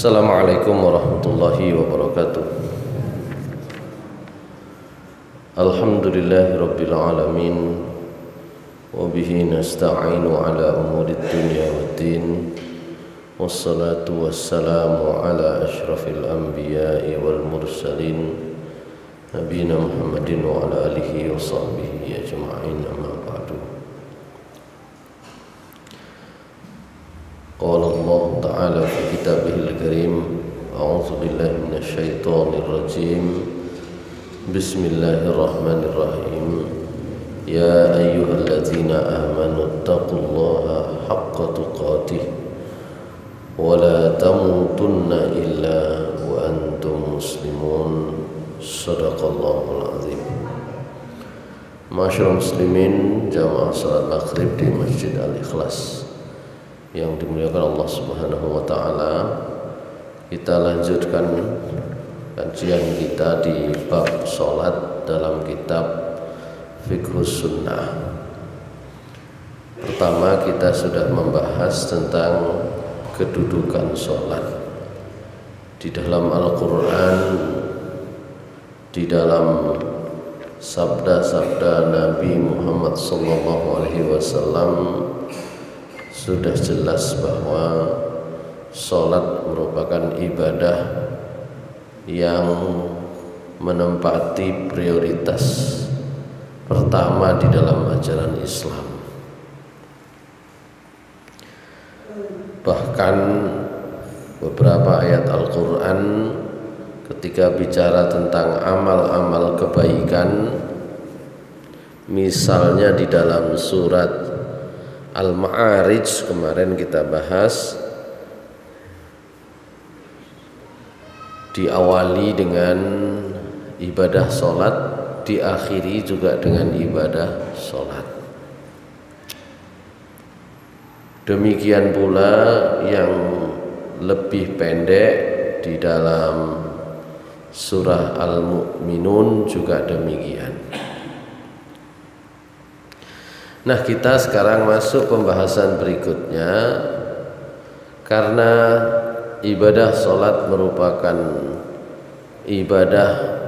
Assalamualaikum warahmatullahi wabarakatuh. Alhamdulillahi rabbil alamin, wa bihi nasta'inu ala umurid dunya waddin, wassalatu wassalamu ala ashrafil anbiya'i wal mursalin, nabiyina Muhammadin wa ala alihi wa sahbihi ajma'in, amma ba'du. Qala Allah ta'ala fi kitabihil karim, a'udzu billahi minasy syaithanir rajim. Bismillahirrahmanirrahim. Ya ayyuhalladzina amanu taqullaha haqqa tuqatih wa la tamutunna illa wa antum muslimun. Shadaqallahul azim. Masyaallah muslimin, jamaah salat maghrib di Masjid Al-Ikhlas yang dimuliakan Allah Subhanahu wa taala, kita lanjutkan kajian kita di bab salat dalam kitab Fiqhus Sunnah. Pertama, kita sudah membahas tentang kedudukan salat di dalam Al-Qur'an, di dalam sabda-sabda Nabi Muhammad SAW. Sudah jelas bahwa salat merupakan ibadah yang menempati prioritas pertama di dalam ajaran Islam. Bahkan beberapa ayat Al-Quran ketika bicara tentang amal-amal kebaikan, misalnya di dalam surat Al-Ma'arij kemarin kita bahas, diawali dengan ibadah sholat, diakhiri juga dengan ibadah sholat. Demikian pula yang lebih pendek di dalam surah Al-Mu'minun juga demikian. Nah, kita sekarang masuk pembahasan berikutnya, karena ibadah sholat merupakan ibadah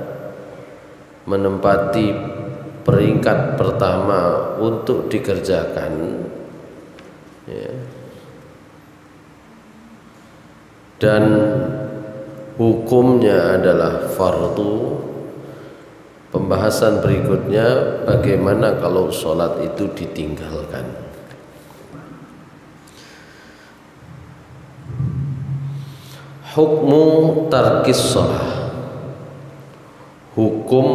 menempati peringkat pertama untuk dikerjakan, ya. Dan hukumnya adalah fardu. Pembahasan berikutnya, bagaimana kalau sholat itu ditinggalkan. Hukmu tarkis sholat, hukum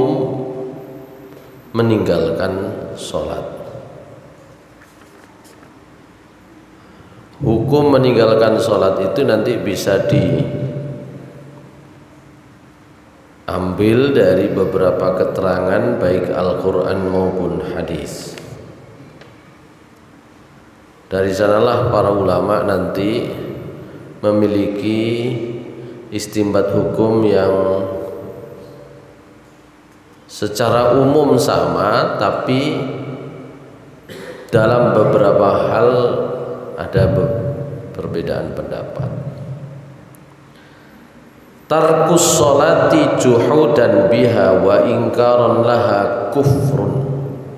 meninggalkan sholat. Hukum meninggalkan sholat itu nanti bisa diambil dari beberapa keterangan baik Al-Quran maupun hadis. Dari sanalah para ulama nanti memiliki istinbat hukum yang secara umum sama, tapi dalam beberapa hal ada perbedaan pendapat. Tarkus sholati juhudan biha wa ingkaran laha kufrun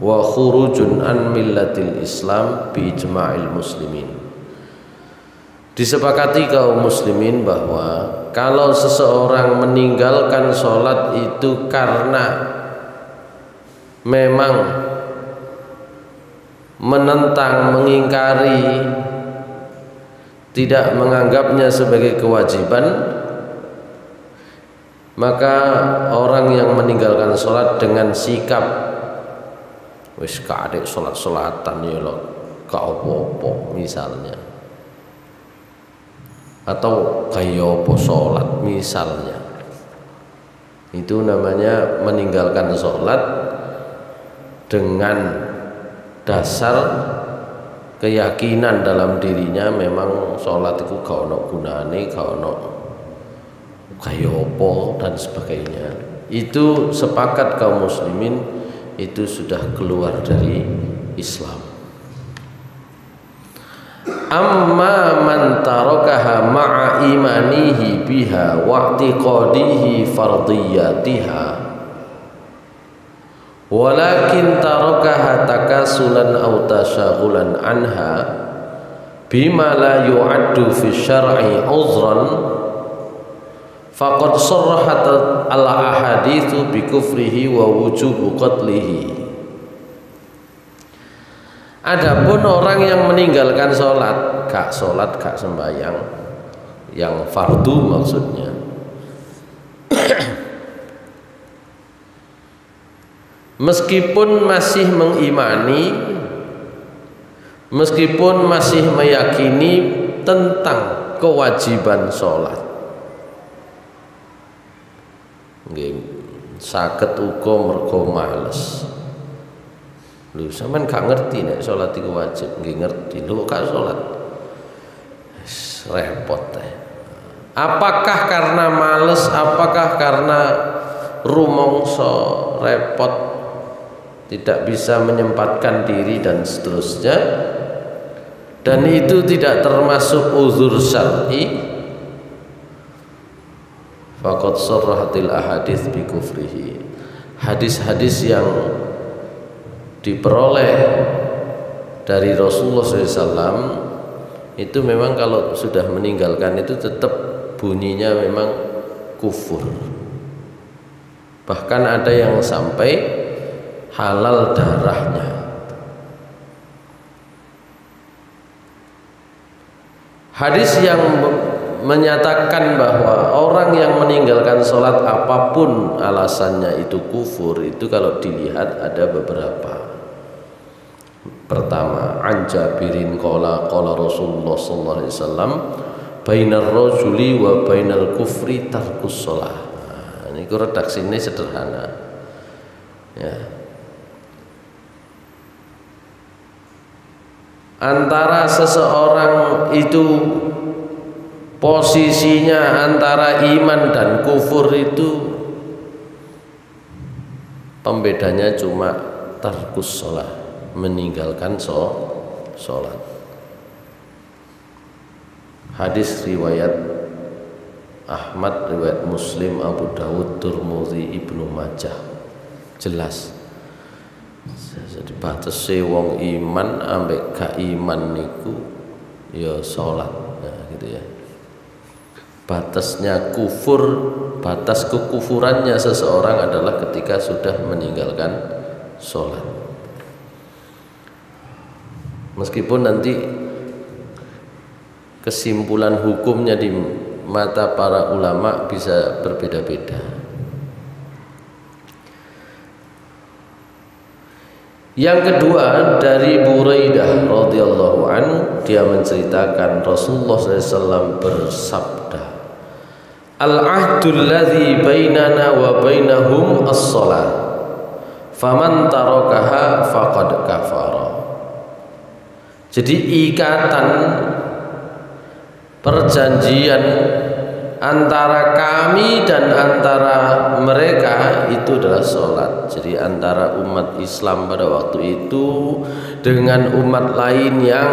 wa khurujun an millatil Islam bi ijma'il muslimin. Disepakati kaum muslimin bahwa kalau seseorang meninggalkan sholat itu karena memang menentang, mengingkari, tidak menganggapnya sebagai kewajiban, maka orang yang meninggalkan sholat dengan sikap wis kadek sholat-sholatan ya lo gak apa-apa misalnya, atau kaya apa sholat misalnya, itu namanya meninggalkan sholat dengan dasar keyakinan dalam dirinya memang sholat itu gak ono gunane, gak ono kaya apa dan sebagainya. Itu sepakat kaum muslimin, itu sudah keluar dari Islam. amma man tarakaha ma'a imanihi biha wa i'tiqadihi fardiyatiha walakin tarakaha takasulan aw tashaghulan anha bima la yu'addu fi syar'i uzran faqad sarrahat al ahaditsu bi kufrihi wa wujubu qatlihi. Adapun orang yang meninggalkan sholat, gak sembahyang, yang fardu maksudnya, meskipun masih mengimani, meskipun masih meyakini tentang kewajiban sholat, nggih saged uga mergo males. Lho sampean gak ngerti nek salat iku wajib, nggih ngerti. Lho kok gak salat? Repot teh. Apakah karena males, apakah karena rumangsa repot, tidak bisa menyempatkan diri dan seterusnya, dan itu tidak termasuk uzur syar'i, faqad sarrahatil ahadits bi kufrihi. Hadis-hadis yang diperoleh dari Rasulullah SAW itu memang kalau sudah meninggalkan itu tetap bunyinya memang kufur. Bahkan ada yang sampai halal darahnya. Hadis yang menyatakan bahwa orang yang meninggalkan sholat apapun alasannya itu kufur, itu kalau dilihat ada beberapa. Pertama, an Jabirin qala Rasulullah sallallahu alaihi wasallam bainar rajuli wa bainal kufri tarkus shalah. Nah, ini redaksinya sederhana. Ya. Antara seseorang itu posisinya antara iman dan kufur itu pembedanya cuma tarkus shalah, meninggalkan sholat. Hadis riwayat Ahmad, riwayat Muslim, Abu Dawud, Tirmidzi, Ibnu Majah. Jelas. Jadi batese wong iman ambek gak iman niku ya sholat. Nah, gitu ya. Batasnya kufur, batas kekufurannya seseorang adalah ketika sudah meninggalkan sholat. Meskipun nanti kesimpulan hukumnya di mata para ulama bisa berbeda-beda. Yang kedua dari Buraidah radhiyallahu anhu, dia menceritakan Rasulullah SAW bersabda, al-ahdul ladzi bainana wa bainahum as-shalah, faman tarakaha faqad kafara. Jadi ikatan perjanjian antara kami dan antara mereka itu adalah sholat. Jadi antara umat Islam pada waktu itu dengan umat lain yang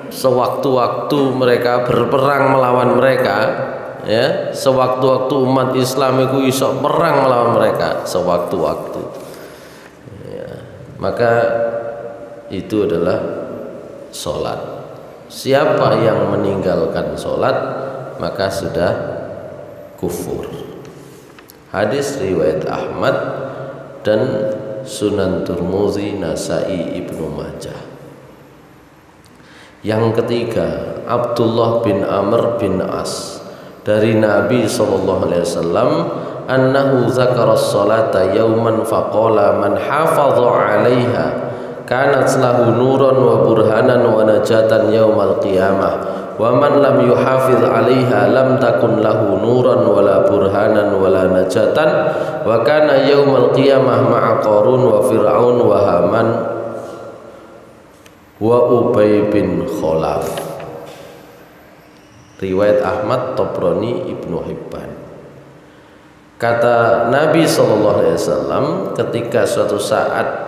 sewaktu-waktu mereka berperang melawan mereka, ya, sewaktu-waktu umat Islam itu iso perang melawan mereka sewaktu-waktu, ya, maka itu adalah sholat. Siapa yang meninggalkan sholat maka sudah kufur. Hadis riwayat Ahmad dan Sunan Tirmidzi, Nasai, Ibnu Majah. Yang ketiga, Abdullah bin Amr bin As dari Nabi SAW, annahu zakara as-salata yawman faqala man hafadha 'alaiha kanat lahu nuran wa burhanan wa najatan yaumal qiyamah wa man lam yuhafiz 'alaiha lam takun lahu nuran wala burhanan wala najatan wa kana yaumal qiyamah ma'a Qarun wa Fir'aun wa Haman wa Ubay bin Khalaf. Riwayat Ahmad, Tabrani, Ibnu Hibban. Kata Nabi SAW ketika suatu saat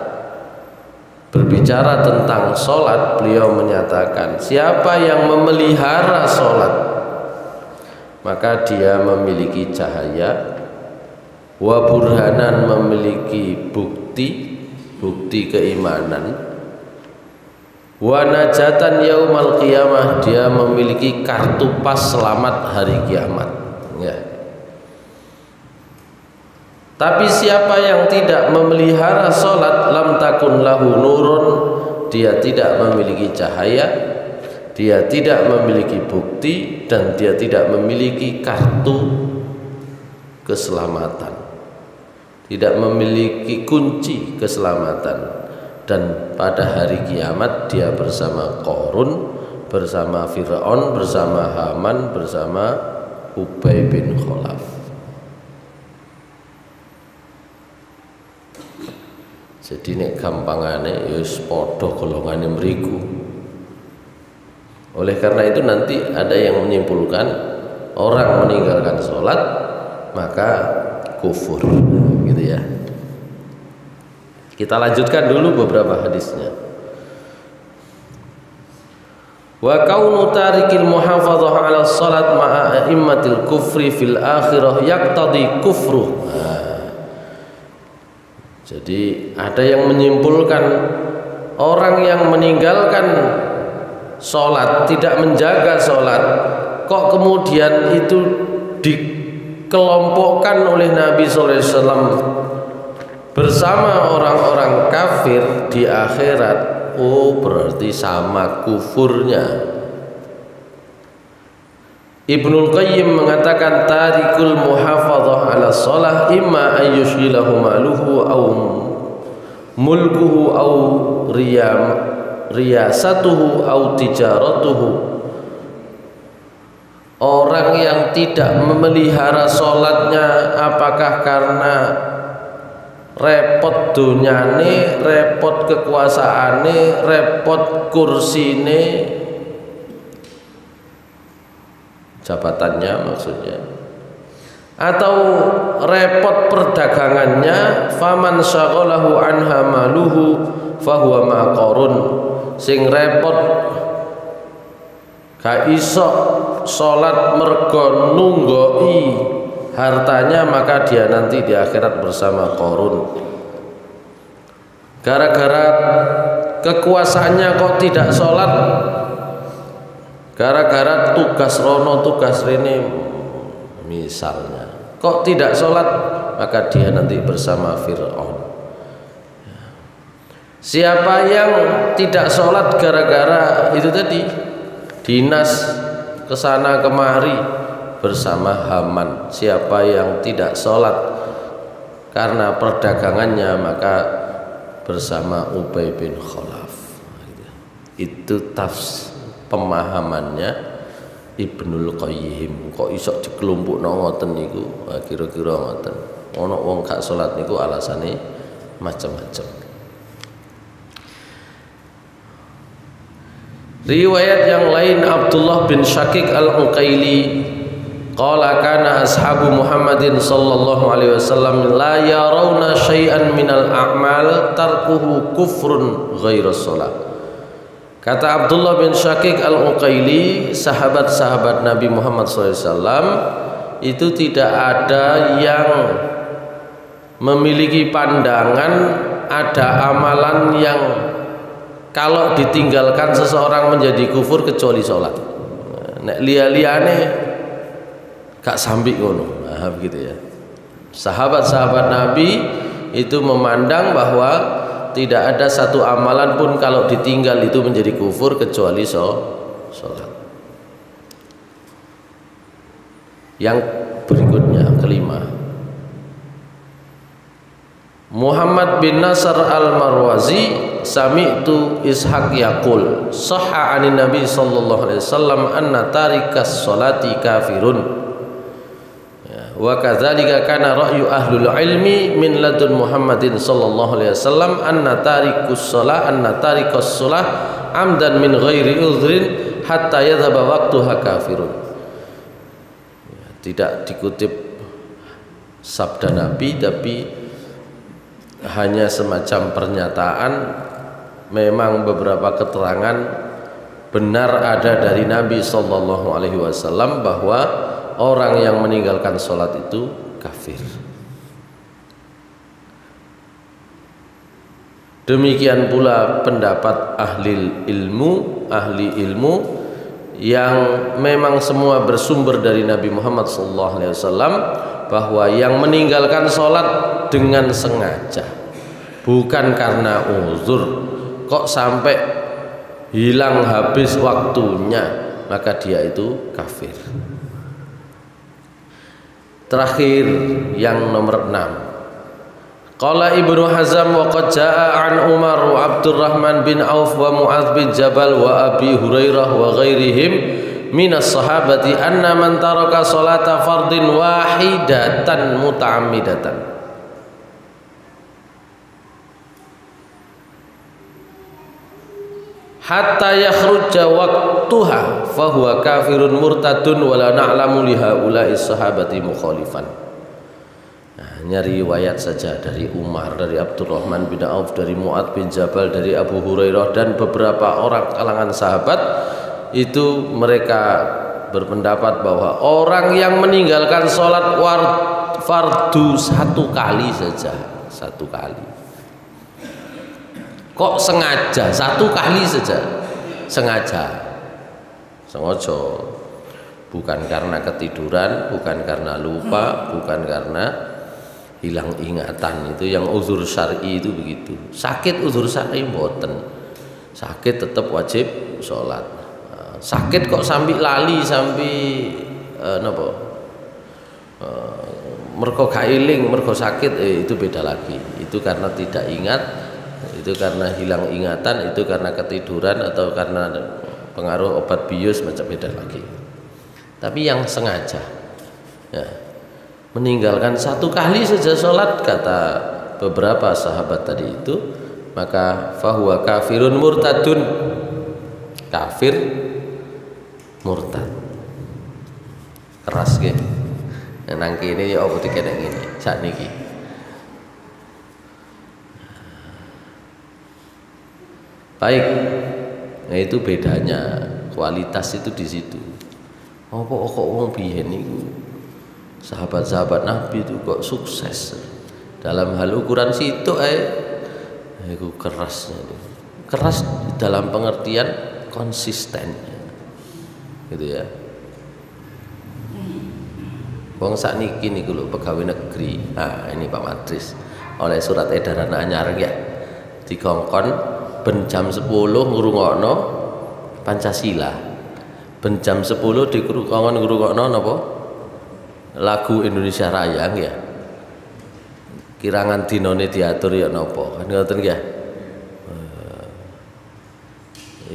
berbicara tentang sholat, beliau menyatakan siapa yang memelihara sholat maka dia memiliki cahaya, wa burhanan memiliki bukti keimanan, wa najatan yaumal qiyamah dia memiliki kartu pas selamat hari kiamat ya. Tapi siapa yang tidak memelihara sholat, lam takun lahu nurun, dia tidak memiliki cahaya, dia tidak memiliki bukti, dan dia tidak memiliki kartu keselamatan, tidak memiliki kunci keselamatan. Dan pada hari kiamat dia bersama Qarun, bersama Fir'aun, bersama Haman, bersama Ubay bin Khalaf. Jadi nek gampangane ya wis padha golongane mriku. Oleh karena itu nanti ada yang menyimpulkan orang meninggalkan sholat maka kufur, gitu ya. Kita lanjutkan dulu beberapa hadisnya. Wa kaunu tarikil muhafadzah 'ala shalat ma'a a'immatil kufri fil akhirah yaqtadi kufruh. Jadi ada yang menyimpulkan orang yang meninggalkan sholat, tidak menjaga sholat, kok kemudian itu dikelompokkan oleh Nabi SAW bersama orang-orang kafir di akhirat. Oh, berarti sama kufurnya. Ibnul Qayyim mengatakan tarikul muhafadzah 'ala shalah imma ayyushghilahu maluhu aw mulkuhu aw riyasatuhu aw tijaratuhu. Orang yang tidak memelihara sholatnya apakah karena repot dunyane, repot kekuasaane, repot kursine, jabatannya maksudnya, atau repot perdagangannya, faman syaghalahu anha maluhu fahuwa maqarun, sing repot gak iso salat mergo nunggoi hartanya maka dia nanti di akhirat bersama Qarun. Gara-gara kekuasaannya kok tidak sholat, gara-gara tugas rono tugas rene misalnya kok tidak sholat, maka dia nanti bersama Fir'aun. Siapa yang tidak sholat gara-gara itu tadi, dinas kesana kemari bersama Haman. Siapa yang tidak sholat karena perdagangannya maka bersama Ubay bin Khalaf. Itu pemahamannya Ibnul Qayyim. Kok iso dikelompokno ngoten niku? Kira-kira ngoten. Ana wong gak salat niku alasane macam-macam. Riwayat yang lain Abdullah bin Syakik al-Uqaili qala kana ashabu Muhammadin sallallahu alaihi wasallam la yarawna syai'an minal a'mal tarkuhu kufrun ghairu shalah. Kata Abdullah bin Syakik al-Uqaili, sahabat-sahabat Nabi Muhammad SAW itu tidak ada yang memiliki pandangan ada amalan yang kalau ditinggalkan seseorang menjadi kufur kecuali sholat. Nek liya-liyane gak sampai ngono. Nah, begitu ya. Sahabat-sahabat Nabi itu memandang bahwa tidak ada satu amalan pun kalau ditinggal itu menjadi kufur kecuali sholat. Yang berikutnya kelima, Muhammad bin Nasr al-Marwazi sami'tu Ishaq yaqul sahha 'anin Nabi sallallahu alaihi wasallam anna tarikas sholati kafirun. Wa kadzalika kana ra'yu ahlul ilmi min ladun Muhammadin sallallahu alaihi wasallam anna tarikus shalah amdan min ghairi udhrin hatta yadhhaba waqtuha kafirun. Tidak dikutip sabda Nabi tapi hanya semacam pernyataan memang beberapa keterangan benar ada dari Nabi Shallallahu Alaihi Wasallam bahwa orang yang meninggalkan sholat itu kafir. Demikian pula pendapat ahli ilmu yang memang semua bersumber dari Nabi Muhammad SAW, bahwa yang meninggalkan sholat dengan sengaja, bukan karena uzur, kok sampai hilang habis waktunya, maka dia itu kafir. Terakhir yang nomor 6, qala Ibnu Hazm wa qad jaa an Umar wa Abdurrahman bin Auf wa Mu'adz bin Jabal wa Abi Hurairah wa ghairihim minas sahabati anna man taraka salata fardin wahidatan muta'ammidatan hatta yakhruja waqtuha fahuwa kafirun murtadun wa la na'lamu li haula'i sahabati mukhalifan. Hanya riwayat saja dari Umar, dari Abdurrahman bin Auf, dari Mu'adz bin Jabal, dari Abu Hurairah dan beberapa orang kalangan sahabat itu mereka berpendapat bahwa orang yang meninggalkan sholat fardu satu kali saja, satu kali. Kok sengaja satu kali saja? Sengaja, bukan karena ketiduran, bukan karena lupa, bukan karena hilang ingatan. Itu yang uzur syar'i itu begitu. Sakit uzur syar'i mboten. Sakit tetap wajib sholat. Sakit kok sampai lali, sampai mergo gak eling, mergo sakit, itu beda lagi. Itu karena tidak ingat, itu karena hilang ingatan, itu karena ketiduran atau karena pengaruh obat bius, macam beda lagi. Tapi yang sengaja, ya, meninggalkan satu kali saja sholat, kata beberapa sahabat tadi itu, maka fahuwa kafirun murtadun, kafir murtad. Keras ke nang kene ya apa dikene ngene sakniki. Baik, nah itu bedanya, kualitas itu di situ. Apa kok wong biyen niku sahabat-sahabat Nabi itu kok sukses dalam hal ukuran situ itu kerasnya, keras dalam pengertian konsistennya, gitu ya. Wong sakniki niku lho pegawai negeri, nah ini Pak Matris oleh surat edaran anyar ya, dikongkon ben jam 10 ngrungokno Pancasila, ben jam 10 dikongkon ngrungokno napa lagu Indonesia Raya ya. Kirangan dinone diatur ya napa kan ngoten nggih.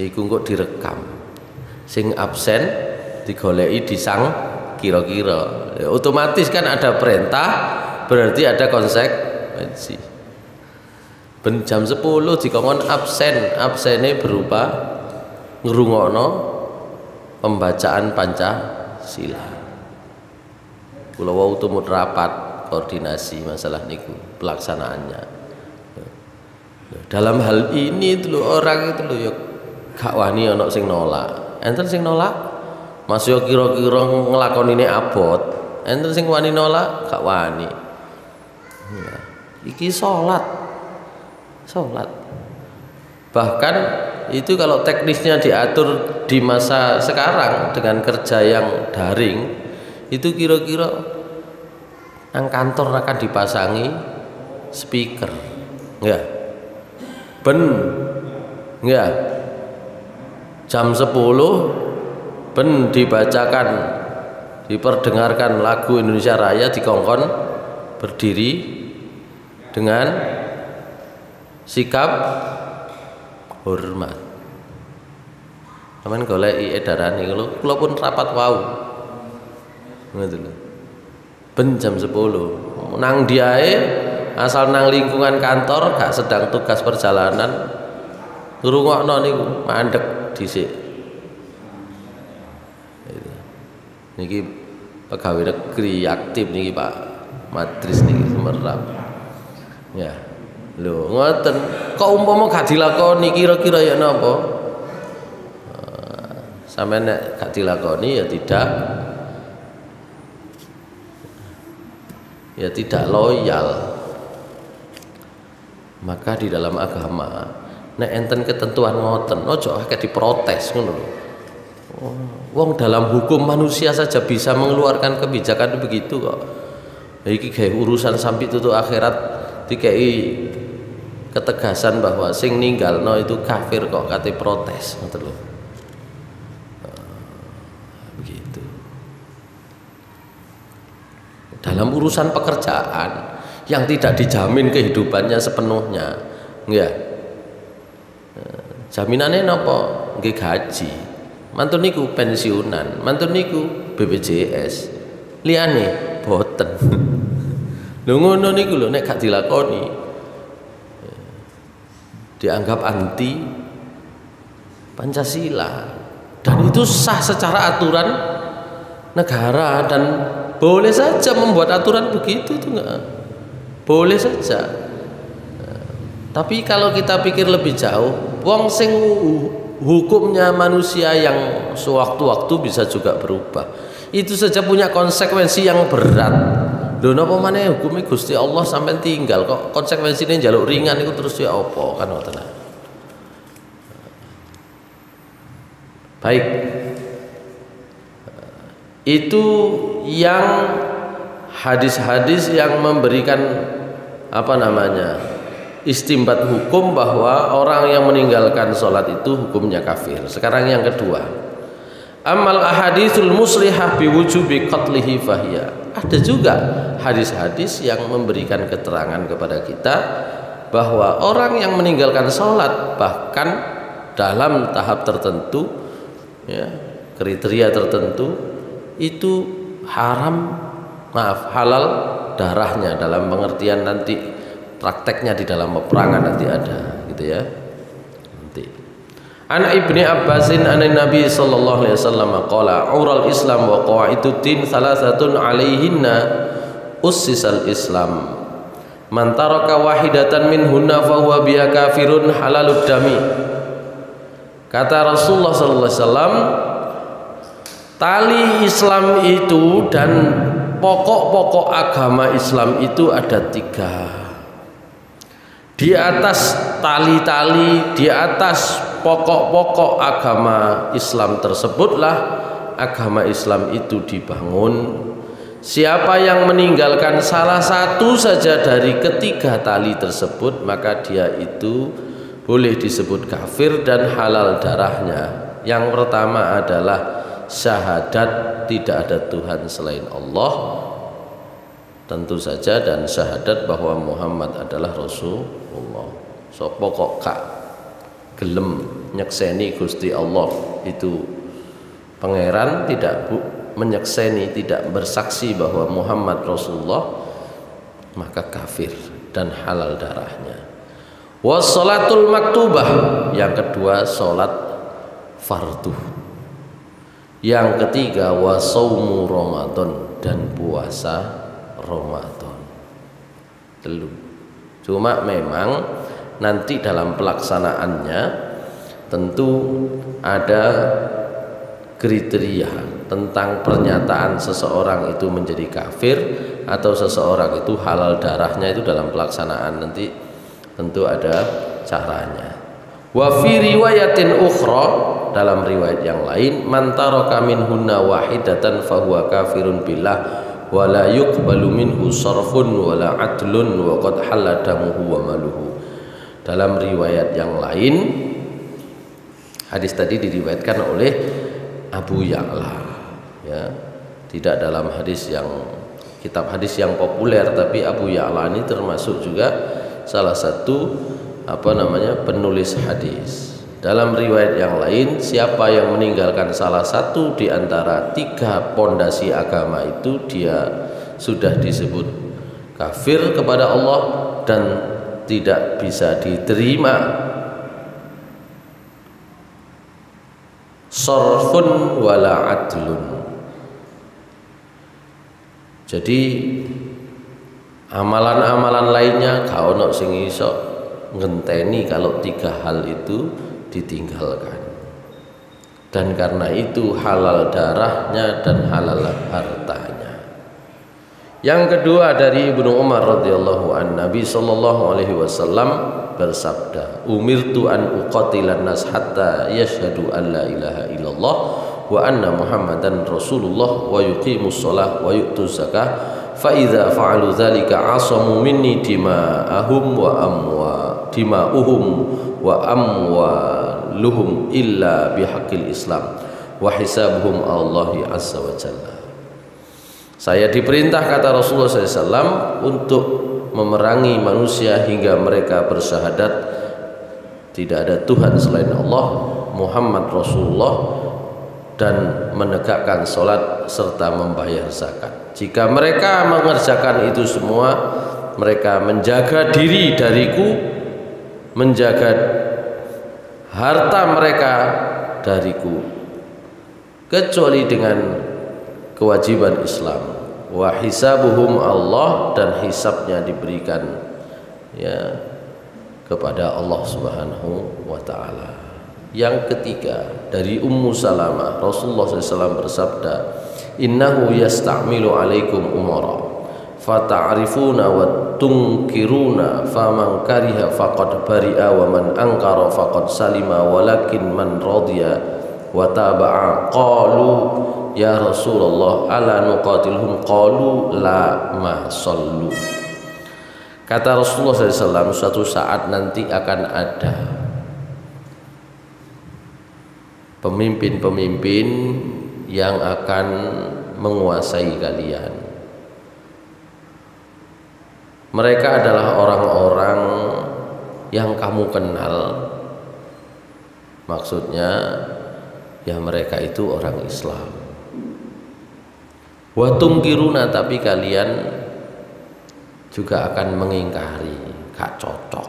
Iku kok direkam. Sing absen digoleki disang kira-kira. Ya, otomatis kan ada perintah, berarti ada konsekuensi. Ben jam 10 dikongkon absene berupa ngrungokno pembacaan Pancasila. Kula wau tumut rapat koordinasi masalah niku pelaksanaannya. Dalam hal ini itu lho, orang itu lho ya gak wani ana sing nolak. Enten sing nolak, Mas yo kira-kira nglakonine abot. Enten sing wani nolak, gak wani. Ya, iki salat. Bahkan itu kalau teknisnya diatur di masa sekarang dengan kerja yang daring, itu kira-kira nang kantor akan dipasangi speaker, ya, ya, jam 10 dibacakan, diperdengarkan lagu Indonesia Raya, dikongkon berdiri dengan sikap hormat. Sampeyan goleki edaran iki lho, kula pun rapat wau. Ngoten lho. Ben jam 10. Nang diae asal nang lingkungan kantor gak sedang tugas perjalanan, ngrungokno niku mandek dhisik. Niki pegawai negeri aktif niki Pak Matris niki Semerap. Ya. Lho, ngoten. Kok umpama gak dilakoni kira-kira ya napa? Sampeyan nek gak dilakoni ya tidak loyal. Maka di dalam agama nek enten ketentuan ngoten ojo akeh diprotes ngono lho. Wong dalam hukum manusia saja bisa mengeluarkan kebijakan begitu kok. Iki gawe urusan sampai tutup akhirat dikai ketegasan bahwa sing ninggalno itu kafir kok kate protes ngoten lho. Begitu. Dalam urusan pekerjaan yang tidak dijamin kehidupannya sepenuhnya, enggak. Jaminannya napa? Nggih gaji. Mantun niku pensiunan, mantun niku BPJS. Liyane boten. Lho ngono niku lho nek gak dilakoni dianggap anti Pancasila. Dan itu sah secara aturan negara dan boleh saja membuat aturan begitu tuh enggak. Boleh saja. Tapi kalau kita pikir lebih jauh, wong sing hukumnya manusia yang sewaktu-waktu bisa juga berubah. Itu saja punya konsekuensi yang berat. Lho napa maneh hukume Gusti Allah sampai tinggal kok konsekuensine njaluk ringan itu terus ya apa kan ngoten. Baik. Itu yang hadis-hadis yang memberikan istimbat hukum bahwa orang yang meninggalkan sholat itu hukumnya kafir. Sekarang yang kedua, amal ahaditsul muslihah biwujubi qatlihi fahiya. Ada juga hadis-hadis yang memberikan keterangan kepada kita bahwa orang yang meninggalkan sholat bahkan dalam tahap tertentu, ya, kriteria tertentu itu halal darahnya, dalam pengertian nanti prakteknya di dalam peperangan nanti ada gitu ya. Nanti An Ibni Abbasin anin Nabi sallallahu alaihi wasallam qala ural Islam wa qawaiduddin salasatun alaihinna ussisal Islam man taraka wahidatan minhunna fa huwa biha kafirun halalud dami. Kata Rasulullah sallallahu alaihi wasallam, tali Islam itu dan pokok-pokok agama Islam itu ada 3. Di atas tali-tali, di atas pokok-pokok agama Islam tersebutlah agama Islam itu dibangun. Siapa yang meninggalkan salah satu saja dari ketiga tali tersebut, maka dia itu boleh disebut kafir dan halal darahnya. Yang pertama adalah syahadat tidak ada Tuhan selain Allah, tentu saja, dan syahadat bahwa Muhammad adalah Rasulullah. Sapa kok gak gelem nyekseni Gusti Allah itu pangeran, tidak menyekseni, tidak bersaksi bahwa Muhammad Rasulullah, maka kafir dan halal darahnya. Wassalatul maktubah, yang kedua salat fardu. Yang ketiga wasaumu Ramadan, dan puasa Ramadan. Cuma memang nanti dalam pelaksanaannya tentu ada kriteria tentang pernyataan seseorang itu menjadi kafir atau seseorang itu halal darahnya, itu dalam pelaksanaan nanti tentu ada caranya. Wa fi riwayatin ukhra, dalam riwayat yang lain, man taraka minhunna wahidatan fahuwa kafirun billah wa la yuqbalu minhu sarfun wa la adlun wa qad halla damuhu wa maluhu. Dalam riwayat yang lain, hadis tadi diriwayatkan oleh Abu Ya'la, ya, tidak dalam hadis yang kitab hadis yang populer, tapi Abu Ya'la ini termasuk juga salah satu penulis hadis. Dalam riwayat yang lain, siapa yang meninggalkan salah satu di antara 3 pondasi agama itu, dia sudah disebut kafir kepada Allah dan tidak bisa diterima sarfun wala adlun. Jadi amalan-amalan lainnya gak ono sing iso ngenteni kalau 3 hal itu ditinggalkan. Dan karena itu halal darahnya dan halal hartanya. Yang kedua dari Ibnu Umar radhiyallahu an, Nabi sallallahu alaihi wasallam bersabda, "Umirtu an uqatilan nas hatta yashhadu an la ilaha illallah wa anna Muhammadan Rasulullah wa yuqimus shalah wa yu'tuz zakah fa idza fa'alu dzalika 'asamu minni dima'ahum wa amwaluhum illa bihaqqil Islam wa hisabuhum Allahi azza wa jalla." Saya diperintah, kata Rasulullah SAW, untuk memerangi manusia hingga mereka bersyahadat tidak ada Tuhan selain Allah, Muhammad Rasulullah, dan menegakkan sholat serta membayar zakat. Jika mereka mengerjakan itu semua, mereka menjaga diri dariku, menjaga harta mereka dariku, kecuali dengan kewajiban Islam. Wa hisabuhum Allah, dan hisabnya diberikan ya kepada Allah Subhanahu wa taala. Yang ketiga dari Ummu Salamah, Rasulullah SAW bersabda, "Innahu yasta'milu alaikum umara fata'rifuna wa tunkiruna faman kariha faqad bari'a wa man ankara faqad salima walakin man radiya wa taba'a." Qalu ya Rasulullah ala nuqatilhum, qalu la ma sallu. Kata Rasulullah SAW, suatu saat nanti akan ada pemimpin-pemimpin yang akan menguasai kalian. Mereka adalah orang-orang yang kamu kenal, maksudnya ya mereka itu orang Islam. Wa tungkiruna, tapi kalian juga akan mengingkari, gak cocok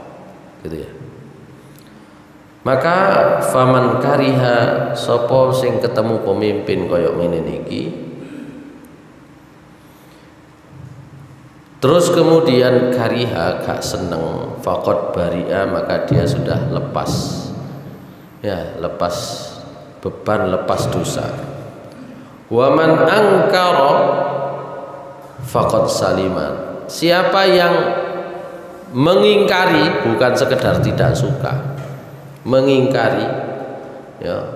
gitu ya. Maka faman kariha, sapa sing ketemu pemimpin koyok ngene niki, terus kemudian kariha, gak seneng, faqad bari'a, maka dia sudah lepas ya, lepas beban, lepas dosa. Wa man angkara faqad salima, siapa yang mengingkari, bukan sekedar tidak suka, mengingkari ya,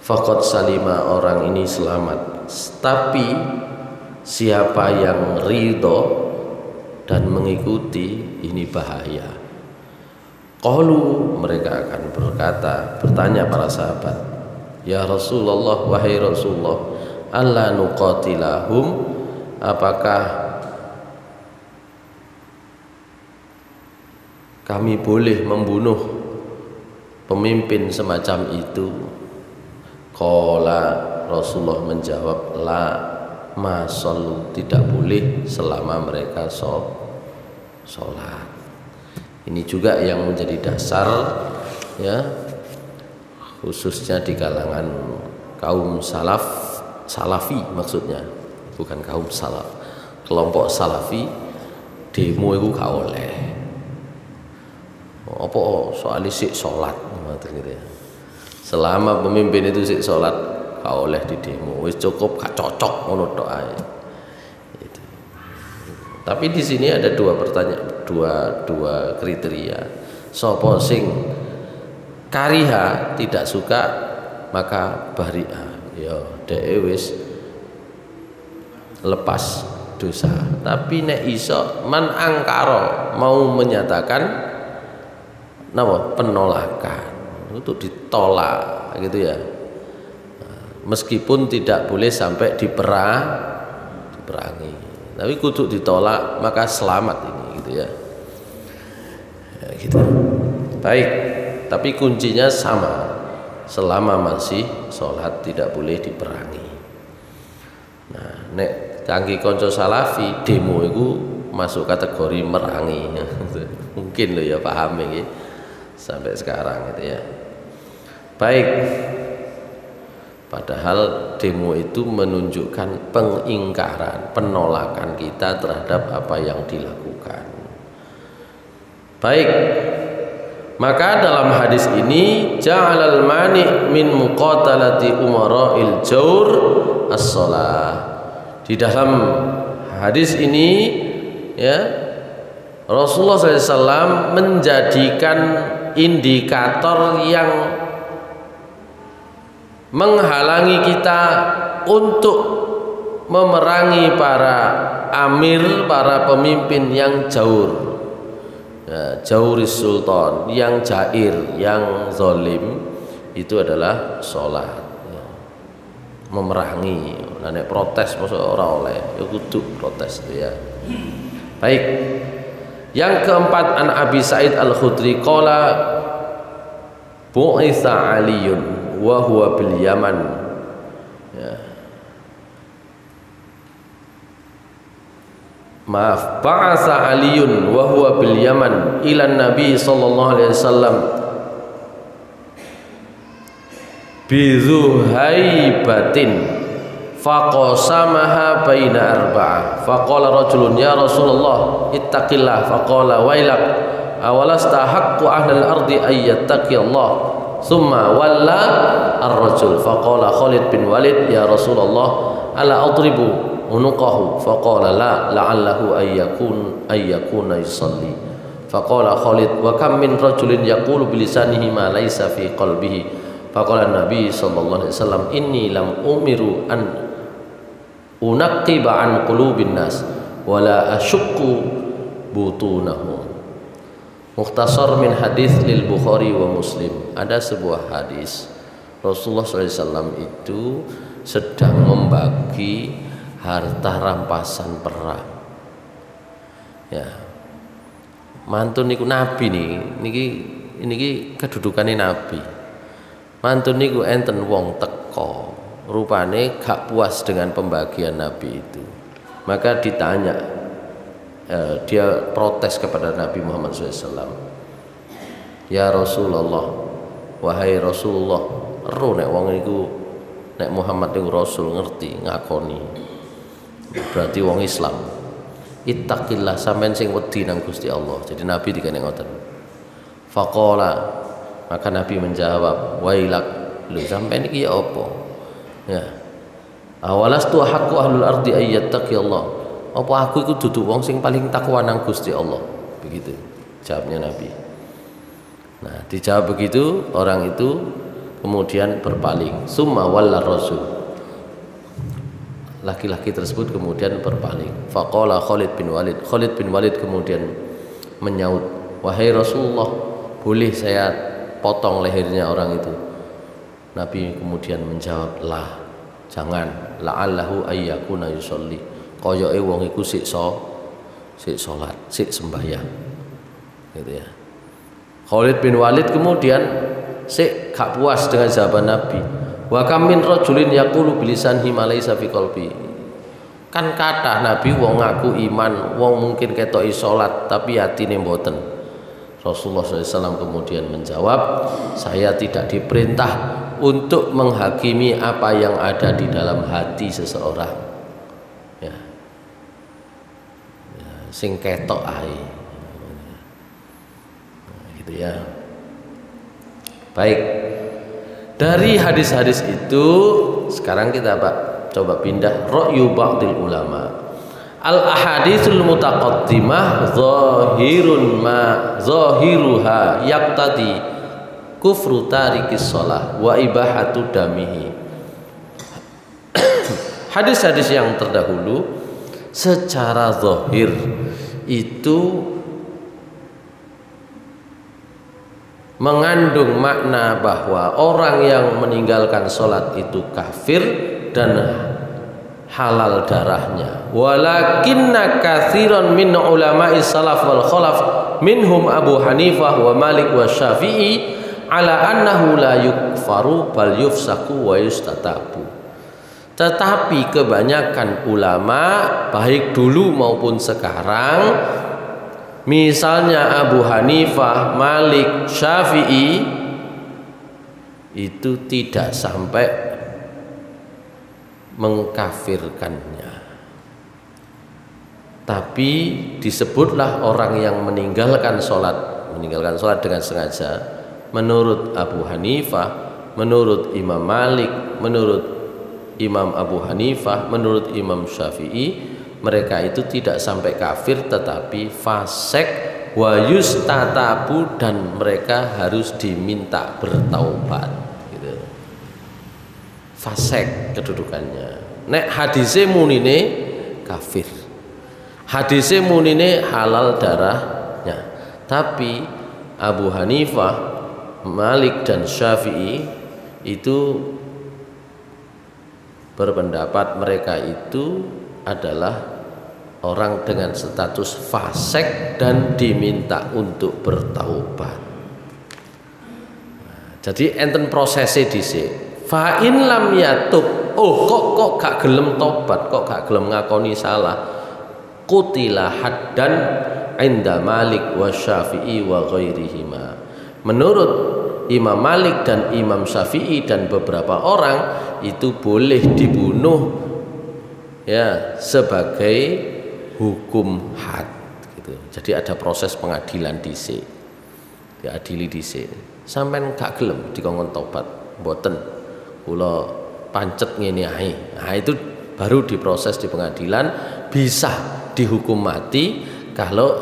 faqad salima, orang ini selamat. Tapi siapa yang ridho dan mengikuti, ini bahaya. Qalu, mereka akan bertanya para sahabat, ya Rasulullah, wahai Rasulullah, alla nuqatilahum, apakah kami boleh membunuh pemimpin semacam itu? Qala, Rasulullah menjawab, la ma sallu, tidak boleh selama mereka sholat. Ini juga yang menjadi dasar ya, khususnya di kalangan kaum salafi maksudnya, bukan kaum salaf, kelompok salafi, demo itu gak oleh. Apa soal sik sholat gitu ya. Selama pemimpin itu sik sholat, gak oleh di demo, wis cukup, gak cocok ngono tok ae. Gitu. Tapi di sini ada dua pertanyaan, dua kriteria. Sapa sing kariha, tidak suka, maka bari'a, ya dhek wis lepas dosa. Tapi nek iso man angkara, mau menyatakan napa, penolakan, untuk ditolak gitu ya. Meskipun tidak boleh sampai diperangi, tapi kudu ditolak, maka selamat ini gitu ya. Ya gitu. Baik, tapi kuncinya sama, selama masih sholat tidak boleh diperangi. Nah, nek kangge kanca salafi, demo itu masuk kategori merangi. Mungkin lo ya paham ini sampai sekarang gitu ya. Baik, padahal demo itu menunjukkan pengingkaran, penolakan kita terhadap apa yang dilakukan. Baik, Maka dalam hadis ini ja'alal mani' min muqatalati umara'il jawr as-shalah. Di dalam hadis ini ya Rasulullah SAW menjadikan indikator yang menghalangi kita untuk memerangi para amir, para pemimpin yang jaur, ya, jauris sultan, yang jair, yang zalim, itu adalah sholat, ya. Memerangi, nek protes masuk ora oleh, ya kudu protes itu ya. Baik. Yang keempat, an Abi Sa'id Al-Khudri qala bu'itsa Aliyun wa huwa bil Yaman, ya. Maaf, ba'atsa Aliyun wa huwa bil Yaman ila Nabi sallallahu alaihi wasallam bi Zuhaibatin faqasamaha baina arba'ah faqala rajulun ya Rasulullah ittaqillah faqala wailak awalasta haqqu ahlil ardi ayyattaqillah thumma walla ar-rajul faqala Khalid bin Walid ya Rasulullah ala adribu unuqahu faqala la la'allahu ayyakuna yusalli faqala Khalid wa kam min rajulin yaqulu bilisanihi ma laysa fi qalbihi faqala Nabi sallallahu alaihi wasallam inni lam umiru an unaqiba an qulubin nas wala asyukku butunahum. Mukhtasar min hadis lil Bukhari wa Muslim. Ada sebuah hadis Rasulullah SAW itu sedang membagi harta rampasan perang, ya. Mantun niku nabi niki kedudukannya nabi. Mantun niku enten wong teko rupane gak puas dengan pembagian Nabi itu, maka ditanya, dia protes kepada Nabi Muhammad SAW, ya Rasulullah, wahai Rasulullah, ero nek wong niku nek Muhammad niku Rasul ngerti ngakoni berarti wong Islam, ittaqillah sampean sing wedi nang Gusti Allah. Jadi Nabi dikene ngoten. Faqala, maka Nabi menjawab, wailak, lho sampean iki ya apa? Ya. Awalastu haqqu ahlul ardi ayyattaqillah. Apa aku iku dudu wong sing paling takwa nang Gusti Allah? Begitu jawabnya Nabi. Nah, dijawab begitu, orang itu kemudian berpaling. Summa walla rasul. Laki-laki tersebut kemudian berpaling. Faqala Khalid bin Walid. Khalid bin Walid kemudian menyaut, wahai Rasulullah, boleh saya potong lehernya orang itu? Nabi kemudian menjawab, lah, jangan, la'allahu ayyakuna yusolli, koyoke wong iku sik salat, sik sembahyang, gitu ya. Khalid bin Walid kemudian sik gak puas dengan jawaban Nabi. Wa kam min rajulin yaqulu bilisanhi ma laysa fi qalbi. Kan kathah Nabi wong ngaku iman, wong mungkin ketoki salat tapi atine mboten. Rasulullah SAW kemudian menjawab, saya tidak diperintah untuk menghakimi apa yang ada di dalam hati seseorang, ya, ya sing ketok ae, gitu ya. Baik, dari hadis-hadis itu sekarang kita coba pindah ra'yu ba'dil ulama. Al ahaditsul mutaqaddimah zahiruha yaqtadi kufru tarikis shalah wa ibahatu damihi. Hadis-hadis yang terdahulu secara zahir itu mengandung makna bahwa orang yang meninggalkan sholat itu kafir dan halal darahnya. Walakinna katsiran min ulama'is salaf wal khalaf minhum Abu Hanifah wa Malik wa Syafi'i ala annahu la yukfaru bal yufsaku wa yustatabu. Tetapi kebanyakan ulama baik dulu maupun sekarang, misalnya Abu Hanifah, Malik, Syafi'i, itu tidak sampai mengkafirkannya, tapi disebutlah orang yang meninggalkan sholat meninggalkan sholat dengan sengaja, menurut Abu Hanifah, menurut Imam Malik, menurut Imam Abu Hanifah, menurut Imam Syafi'i, mereka itu tidak sampai kafir tetapi fasik wa yustatabu, dan mereka harus diminta bertaubat gitu. Fasik kedudukannya. Nek hadise munine kafir, hadise munine halal darahnya. Tapi Abu Hanifah, Malik dan Syafi'i itu berpendapat mereka itu adalah orang dengan status fasik dan diminta untuk bertaubat. Jadi enten prosesnya dhisik. Fa in lam yatub, kok gak gelem tobat, kok gak gelem ngakoni salah. Qutila haddan inda Malik wa Syafi'i wa ghairihima. Menurut Imam Malik dan Imam Syafi'i dan beberapa orang itu boleh dibunuh ya sebagai hukum had gitu. Jadi ada proses pengadilan dhisik. Diadili dhisik. Sampeyan gak gelem dikongkon tobat, mboten. Kula pancet ngene ae. Nah, itu baru diproses di pengadilan, bisa dihukum mati kalau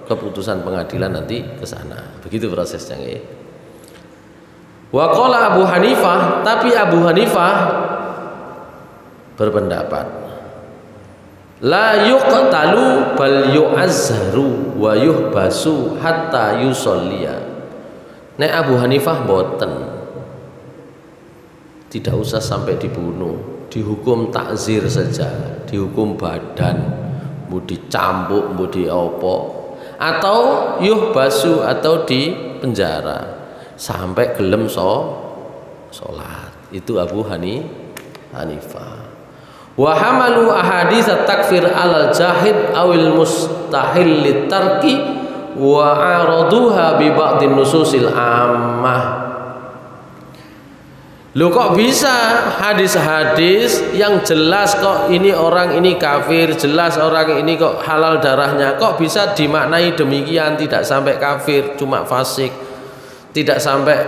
keputusan pengadilan nanti ke sana. Begitu prosesnya nggih. Wa qala Abu Hanifah, tapi Abu Hanifah berpendapat la yuqtalu bal yu'azzaru wa yuhbasu hatta yusolliya. Nek Abu Hanifah boten, tidak usah sampai dibunuh, dihukum takzir saja, dihukum badan, mau dicambuk, mau diopo, atau yuhbasu, atau di penjara sampai gelem sholat. Itu Abu Hanifah. Wa hamalu ahadits takfir alal jahid awil mustahil litarki wa araduha bi ba'din nususil ammah. Loh kok bisa hadis-hadis yang jelas kok ini orang ini kafir, jelas orang ini kok halal darahnya, kok bisa dimaknai demikian, tidak sampai kafir, cuma fasik, tidak sampai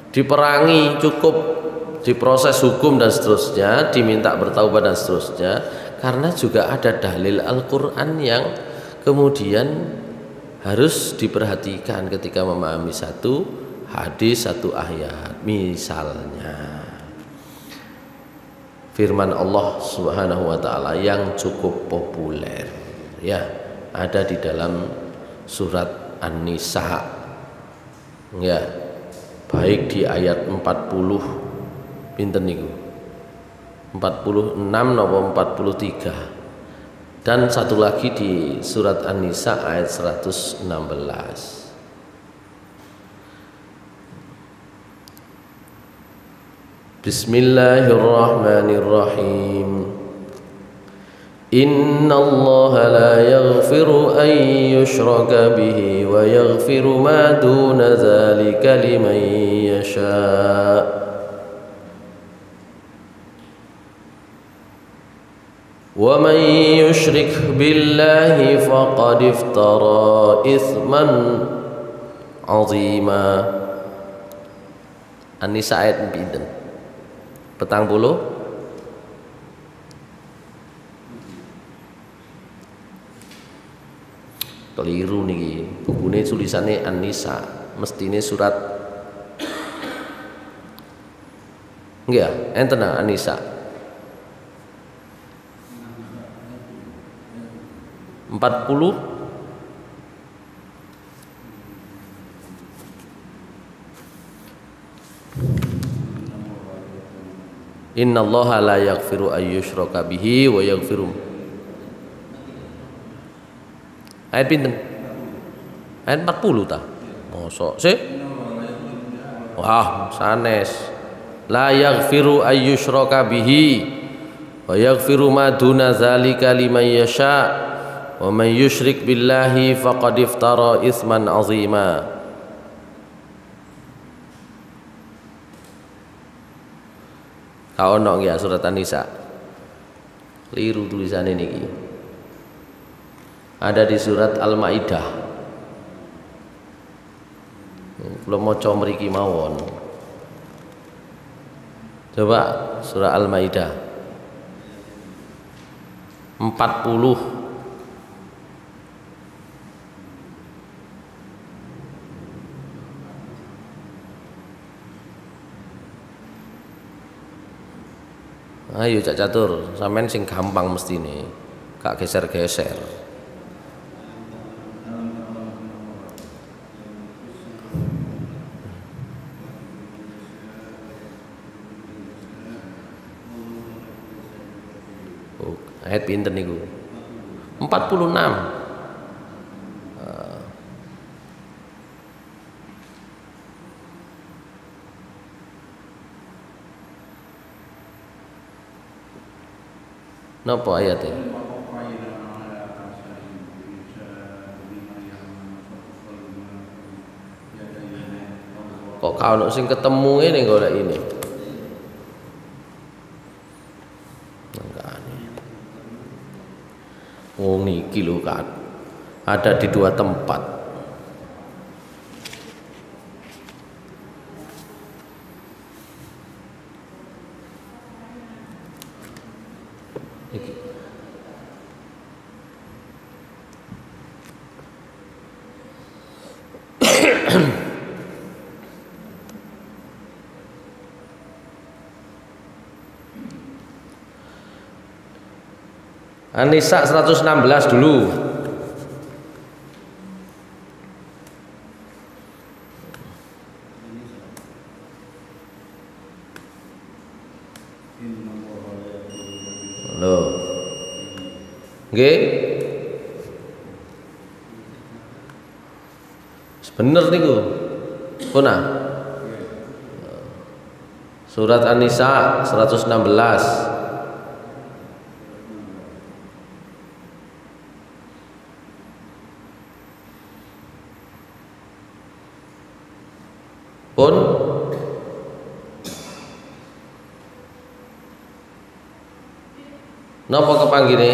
diperangi, cukup diproses hukum dan seterusnya, diminta bertaubat dan seterusnya. Karena juga ada dalil Al-Quran yang kemudian harus diperhatikan ketika memahami satu hadis, satu ayat. Misalnya firman Allah Subhanahu wa taala yang cukup populer ya, ada di dalam surat An-Nisa ya, baik di ayat 40 pinten niku 46 napa 43, dan satu lagi di surat An-Nisa ayat 116. Bismillahirrahmanirrahim. Innallaha la yaghfiru an yushraka bihi wa yaghfiru ma duna dzalika liman yasha. Wa man yushrik billahi faqad iftara itsman 'azima. An-Nisa ayat pinten? Petang puluh keliru niki, bukune tulisannya An-Nisa, mestine surat nggih enten An-Nisa 40. Innallaha la yaghfiru ay yushraka bihi wa yaghfiru. Ayat pinten? Ayat 40 ta? Mosok sih? Wah, sanes. La yaghfiru ay yushraka bihi wa yaghfiru ma duna dzalika liman yasha. Wa man yusyrik billahi faqad iftara itsman 'azima. Kau ono ya surat An-Nisa. Keliru tulisan ini. Ada di surat Al-Maidah kula maca mriki mawon. Coba surah Al-Maidah 40. Ayo Cak Catur, sampean sing gampang mesti nih, gak geser-geser. Oh, ayat pinten niku? 46. Napa ayatnya? Kok kalau sing ketemu ini golek ini? Oh niki lho kan. Ada di 2 tempat. An-Nisa 116 dulu. Loh. Nggih. Bener niku. Punah. Surat An-Nisa 116. Pun napa kepanggine?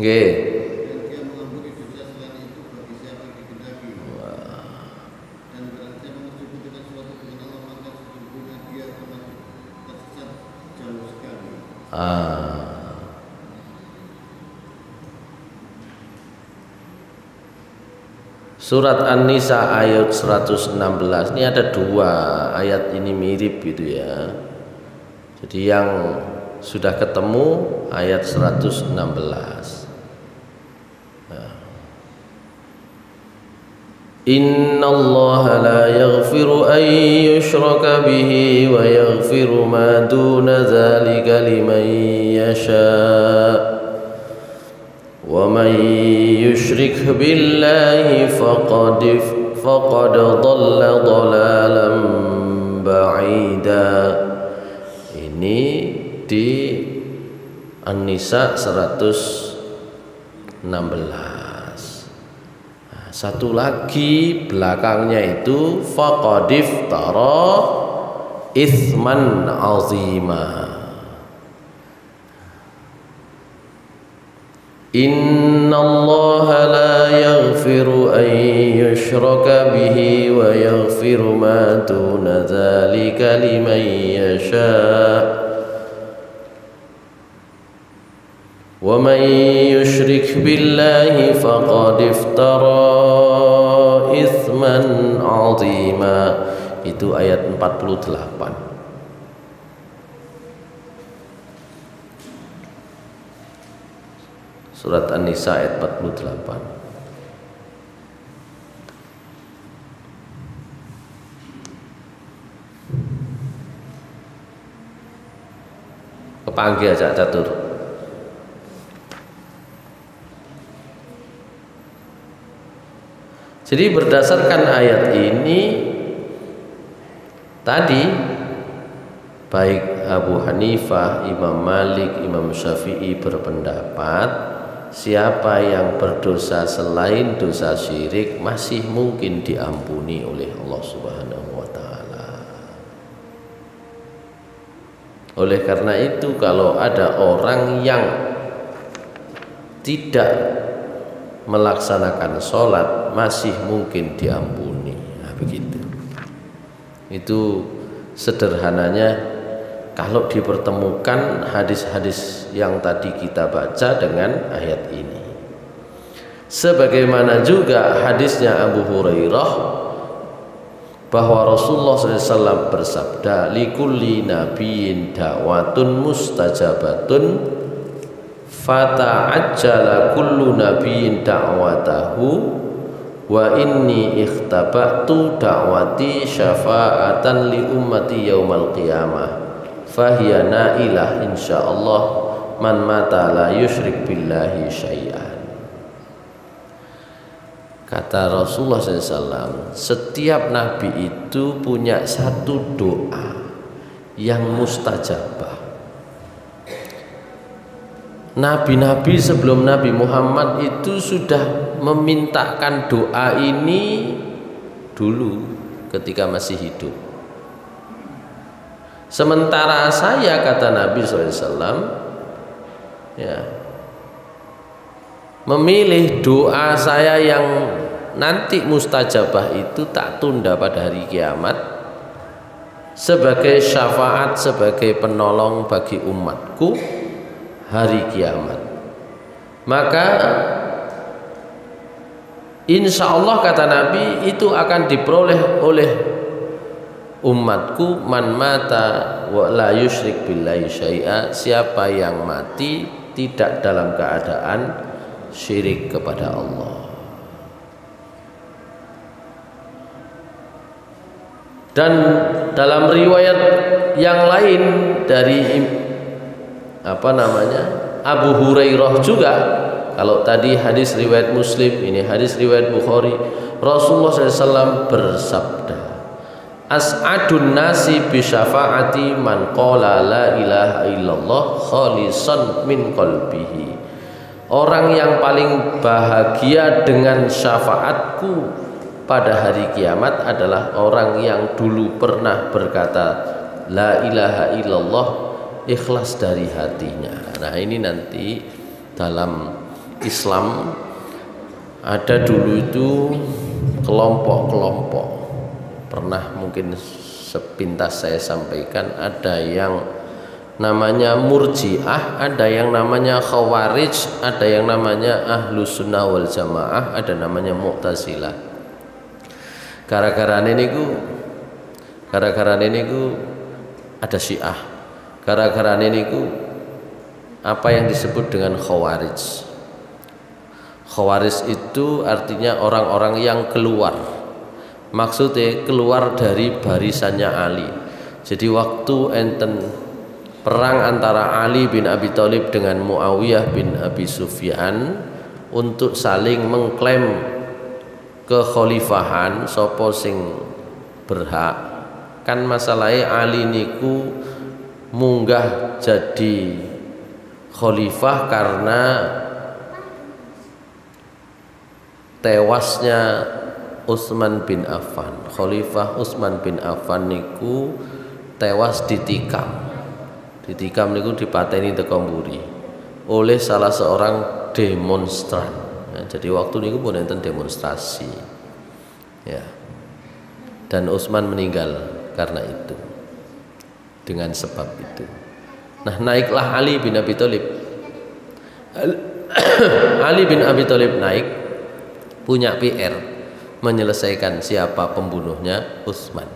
Nggih. Surat An-Nisa ayat 116 ini ada 2 ayat ini mirip gitu ya. Jadi yang sudah ketemu ayat 116. Innallaha la yaghfiru an yushraka bihi wa yaghfiru ma duna dzalika liman yasha. Wa man yushrik billahi faqad dhalla dhalalan ba'ida. Ini di An-Nisa 116. Satu lagi belakangnya itu faqadif tara itsman azima. Innallaha la yaghfiru an yushraka bihi wa yaghfiru ma duna dzalika liman yasha. Wa man yushrik billahi faqad iftara itsman 'azima. Itu ayat 48. Surat An-Nisa ayat 48. Kepanggih aja catur. Jadi berdasarkan ayat ini tadi baik Abu Hanifah, Imam Malik, Imam Syafi'i berpendapat siapa yang berdosa selain dosa syirik masih mungkin diampuni oleh Allah Subhanahu wa taala. Oleh karena itu kalau ada orang yang tidak melaksanakan sholat masih mungkin diampuni. Nah, begitu. Itu sederhananya kalau dipertemukan hadis-hadis yang tadi kita baca dengan ayat ini. Sebagaimana juga hadisnya Abu Hurairah bahwa Rasulullah SAW bersabda, likulli nabiyyin da'watun mustajabatun fata'ajjala kullu nabiyyin da'watahu wa inni ikhtaba'tu da'wati syafa'atan li ummati yaumal qiyamah fahiya na'ilah insyaallah man mata la yusyrik billahi syai'an. Kata Rasulullah SAW, setiap nabi itu punya satu doa yang mustajabah. Nabi-nabi sebelum Nabi Muhammad itu sudah memintakan doa ini dulu ketika masih hidup. Sementara saya, kata Nabi SAW, ya, memilih doa saya yang nanti mustajabah itu tak tunda pada hari kiamat sebagai syafaat, sebagai penolong bagi umatku hari kiamat. Maka insya Allah, kata Nabi, itu akan diperoleh oleh umatku man mata wa la yusyrik billahi syai'a, siapa yang mati tidak dalam keadaan syirik kepada Allah. Dan dalam riwayat yang lain dari Abu Hurairah juga, kalau tadi hadis riwayat Muslim, ini hadis riwayat Bukhari, Rasulullah SAW bersabda, as'adun nasi bi syafaati man qala la ilaha illallah khalisan min qalbihi. Orang yang paling bahagia dengan syafaatku pada hari kiamat adalah orang yang dulu pernah berkata la ilaha illallah ikhlas dari hatinya. Nah, ini nanti dalam Islam ada dulu itu kelompok-kelompok. Pernah mungkin sepintas saya sampaikan, ada yang namanya Murji'ah, ada yang namanya Khawarij, ada yang namanya Ahlus Sunnah wal Jamaah, ada namanya Mu'tazilah. Gara-gara ini ku ada Syiah. Gara-gara ini ku apa yang disebut dengan Khawarij. Khawarij itu artinya orang-orang yang keluar. Maksudnya keluar dari barisannya Ali. Jadi waktu enten perang antara Ali bin Abi Thalib dengan Muawiyah bin Abi Sufyan untuk saling mengklaim kekhalifahan sapa sing berhak, kan masalahnya Ali niku munggah jadi khalifah karena tewasnya Utsman bin Affan. Khalifah Utsman bin Affan niku tewas ditikam. Ditikam niku dipateni teko mburi oleh salah seorang demonstran. Ya, jadi waktu niku pun enten demonstrasi. Ya. Dan Utsman meninggal karena itu. Dengan sebab itu. Nah, naiklah Ali bin Abi Thalib. Ali bin Abi Thalib naik punya PR menyelesaikan siapa pembunuhnya Utsman.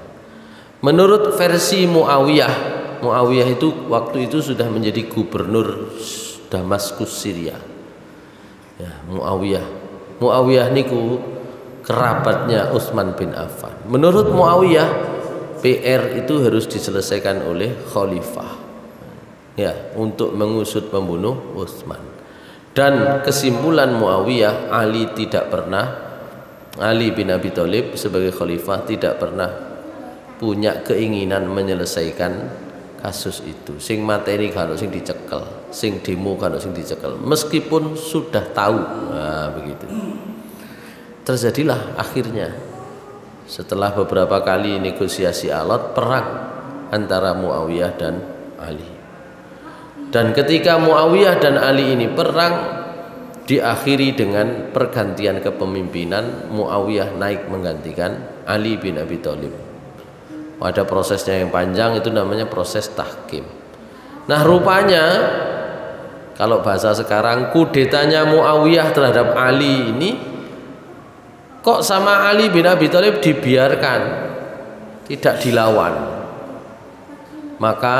Menurut versi Muawiyah, Muawiyah itu waktu itu sudah menjadi gubernur Damaskus, Syria. Ya, Muawiyah niku kerabatnya Utsman bin Affan. Menurut Muawiyah, PR itu harus diselesaikan oleh khalifah. Ya, untuk mengusut pembunuh Utsman. Dan kesimpulan Muawiyah, Ali bin Abi Thalib sebagai khalifah tidak pernah punya keinginan menyelesaikan kasus itu. Sing materi kalau sing dicekel, sing demo kalau sing dicekel, meskipun sudah tahu. Nah, begitu. Terjadilah akhirnya setelah beberapa kali negosiasi alat, perang antara Muawiyah dan Ali. Dan ketika Muawiyah dan Ali ini perang, diakhiri dengan pergantian kepemimpinan, Muawiyah naik menggantikan Ali bin Abi Thalib. Ada prosesnya yang panjang, itu namanya proses tahkim. Nah rupanya kalau bahasa sekarang, kudetanya Muawiyah terhadap Ali ini kok sama Ali bin Abi Thalib dibiarkan, tidak dilawan. Maka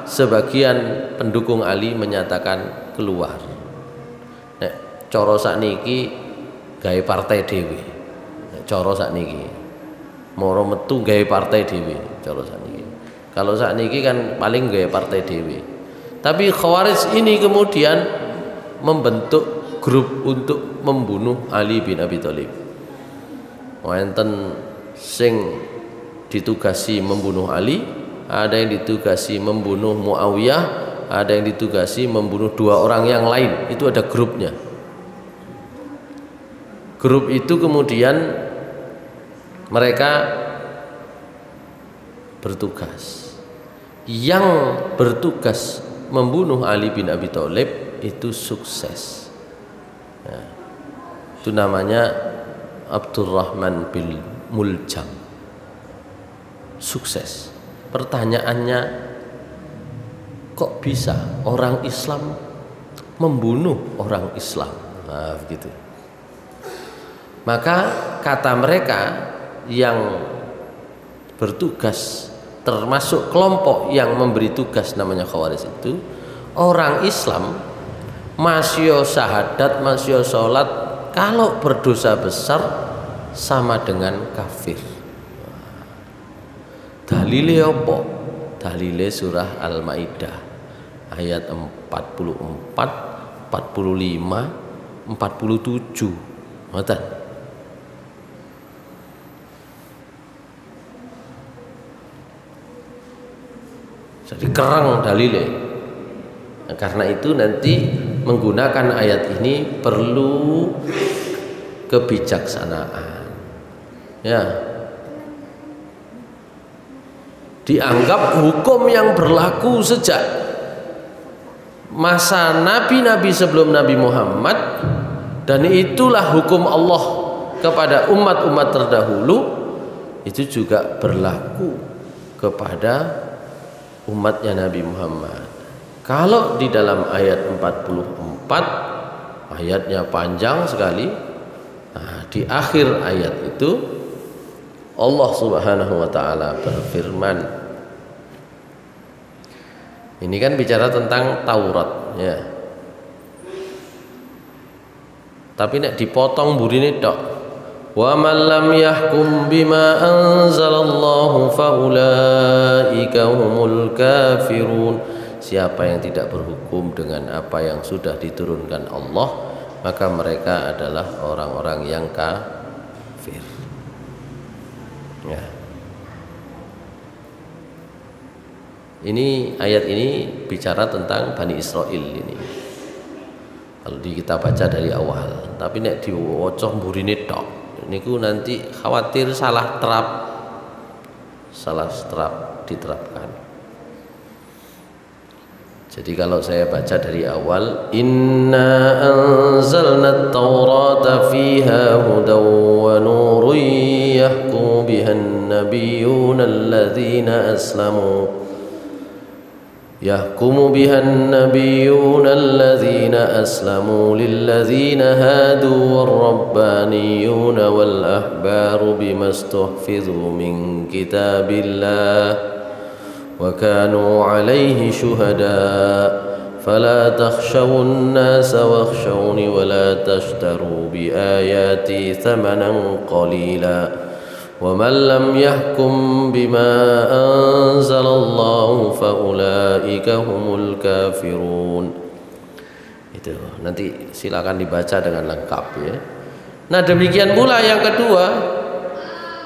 sebagian pendukung Ali menyatakan keluar. Nek cara sakniki gawe partai dhewe. Nek cara sakniki moro metu gawe partai dhewe cara sakniki. Kalau sakniki kan paling gawe partai dhewe. Tapi Khawarij ini kemudian membentuk grup untuk membunuh Ali bin Abi Thalib. Wonten sing ditugasi membunuh Ali, ada yang ditugasi membunuh Muawiyah, ada yang ditugasi membunuh dua orang yang lain. Itu ada grupnya. Grup itu kemudian mereka bertugas. Yang bertugas membunuh Ali bin Abi Thalib itu sukses. Nah, itu namanya Abdurrahman bin Muljam. Sukses. Pertanyaannya, kok bisa orang Islam membunuh orang Islam? Nah, begitu. Maka kata mereka yang bertugas, termasuk kelompok yang memberi tugas namanya Khawarij itu, orang Islam masih syahadat, masih sholat, kalau berdosa besar sama dengan kafir. Dalile apa? Dalile surah Al-Maidah ayat 44, 45, 47. Ngoten. Jadi kerang dalile. Nah, karena itu nanti menggunakan ayat ini perlu kebijaksanaan. Ya. Dianggap hukum yang berlaku sejak masa nabi-nabi sebelum Nabi Muhammad, dan itulah hukum Allah kepada umat-umat terdahulu, itu juga berlaku kepada umatnya Nabi Muhammad. Kalau di dalam ayat 44, ayatnya panjang sekali. Nah, di akhir ayat itu Allah Subhanahu wa taala berfirman. Ini kan bicara tentang Taurat, ya. Tapi nek dipotong burine tok. Wa man lam yahkum bima anzalallahu faulaika humul kafirun. Siapa yang tidak berhukum dengan apa yang sudah diturunkan Allah, maka mereka adalah orang-orang yang kafir. Ya. Ini ayat ini bicara tentang Bani Israil ini. Kalau kita baca dari awal, tapi nek diwaca mburine tok, niku nanti khawatir salah terap diterapkan. Jadi kalau saya baca dari awal, inna anzalna at-taurata fiha hudaw wa nurun yahkumu bihan nabiyyuna alladhina aslamu يحكم بها النبيون الذين أسلموا للذين هادوا والربانيون والأحبار بما استحفظوا من كتاب الله وكانوا عليه شهداء فلا تخشوا الناس واخشوني ولا تشتروا بآياتي ثمنا قليلا وَمَنْ لَمْ يَحْكُمْ بِمَا أَنْزَلَ اللَّهُ فَأُولَئِكَ هُمُ الْكَافِرُونَ. Itu nanti silakan dibaca dengan lengkap ya. Nah demikian pula yang kedua,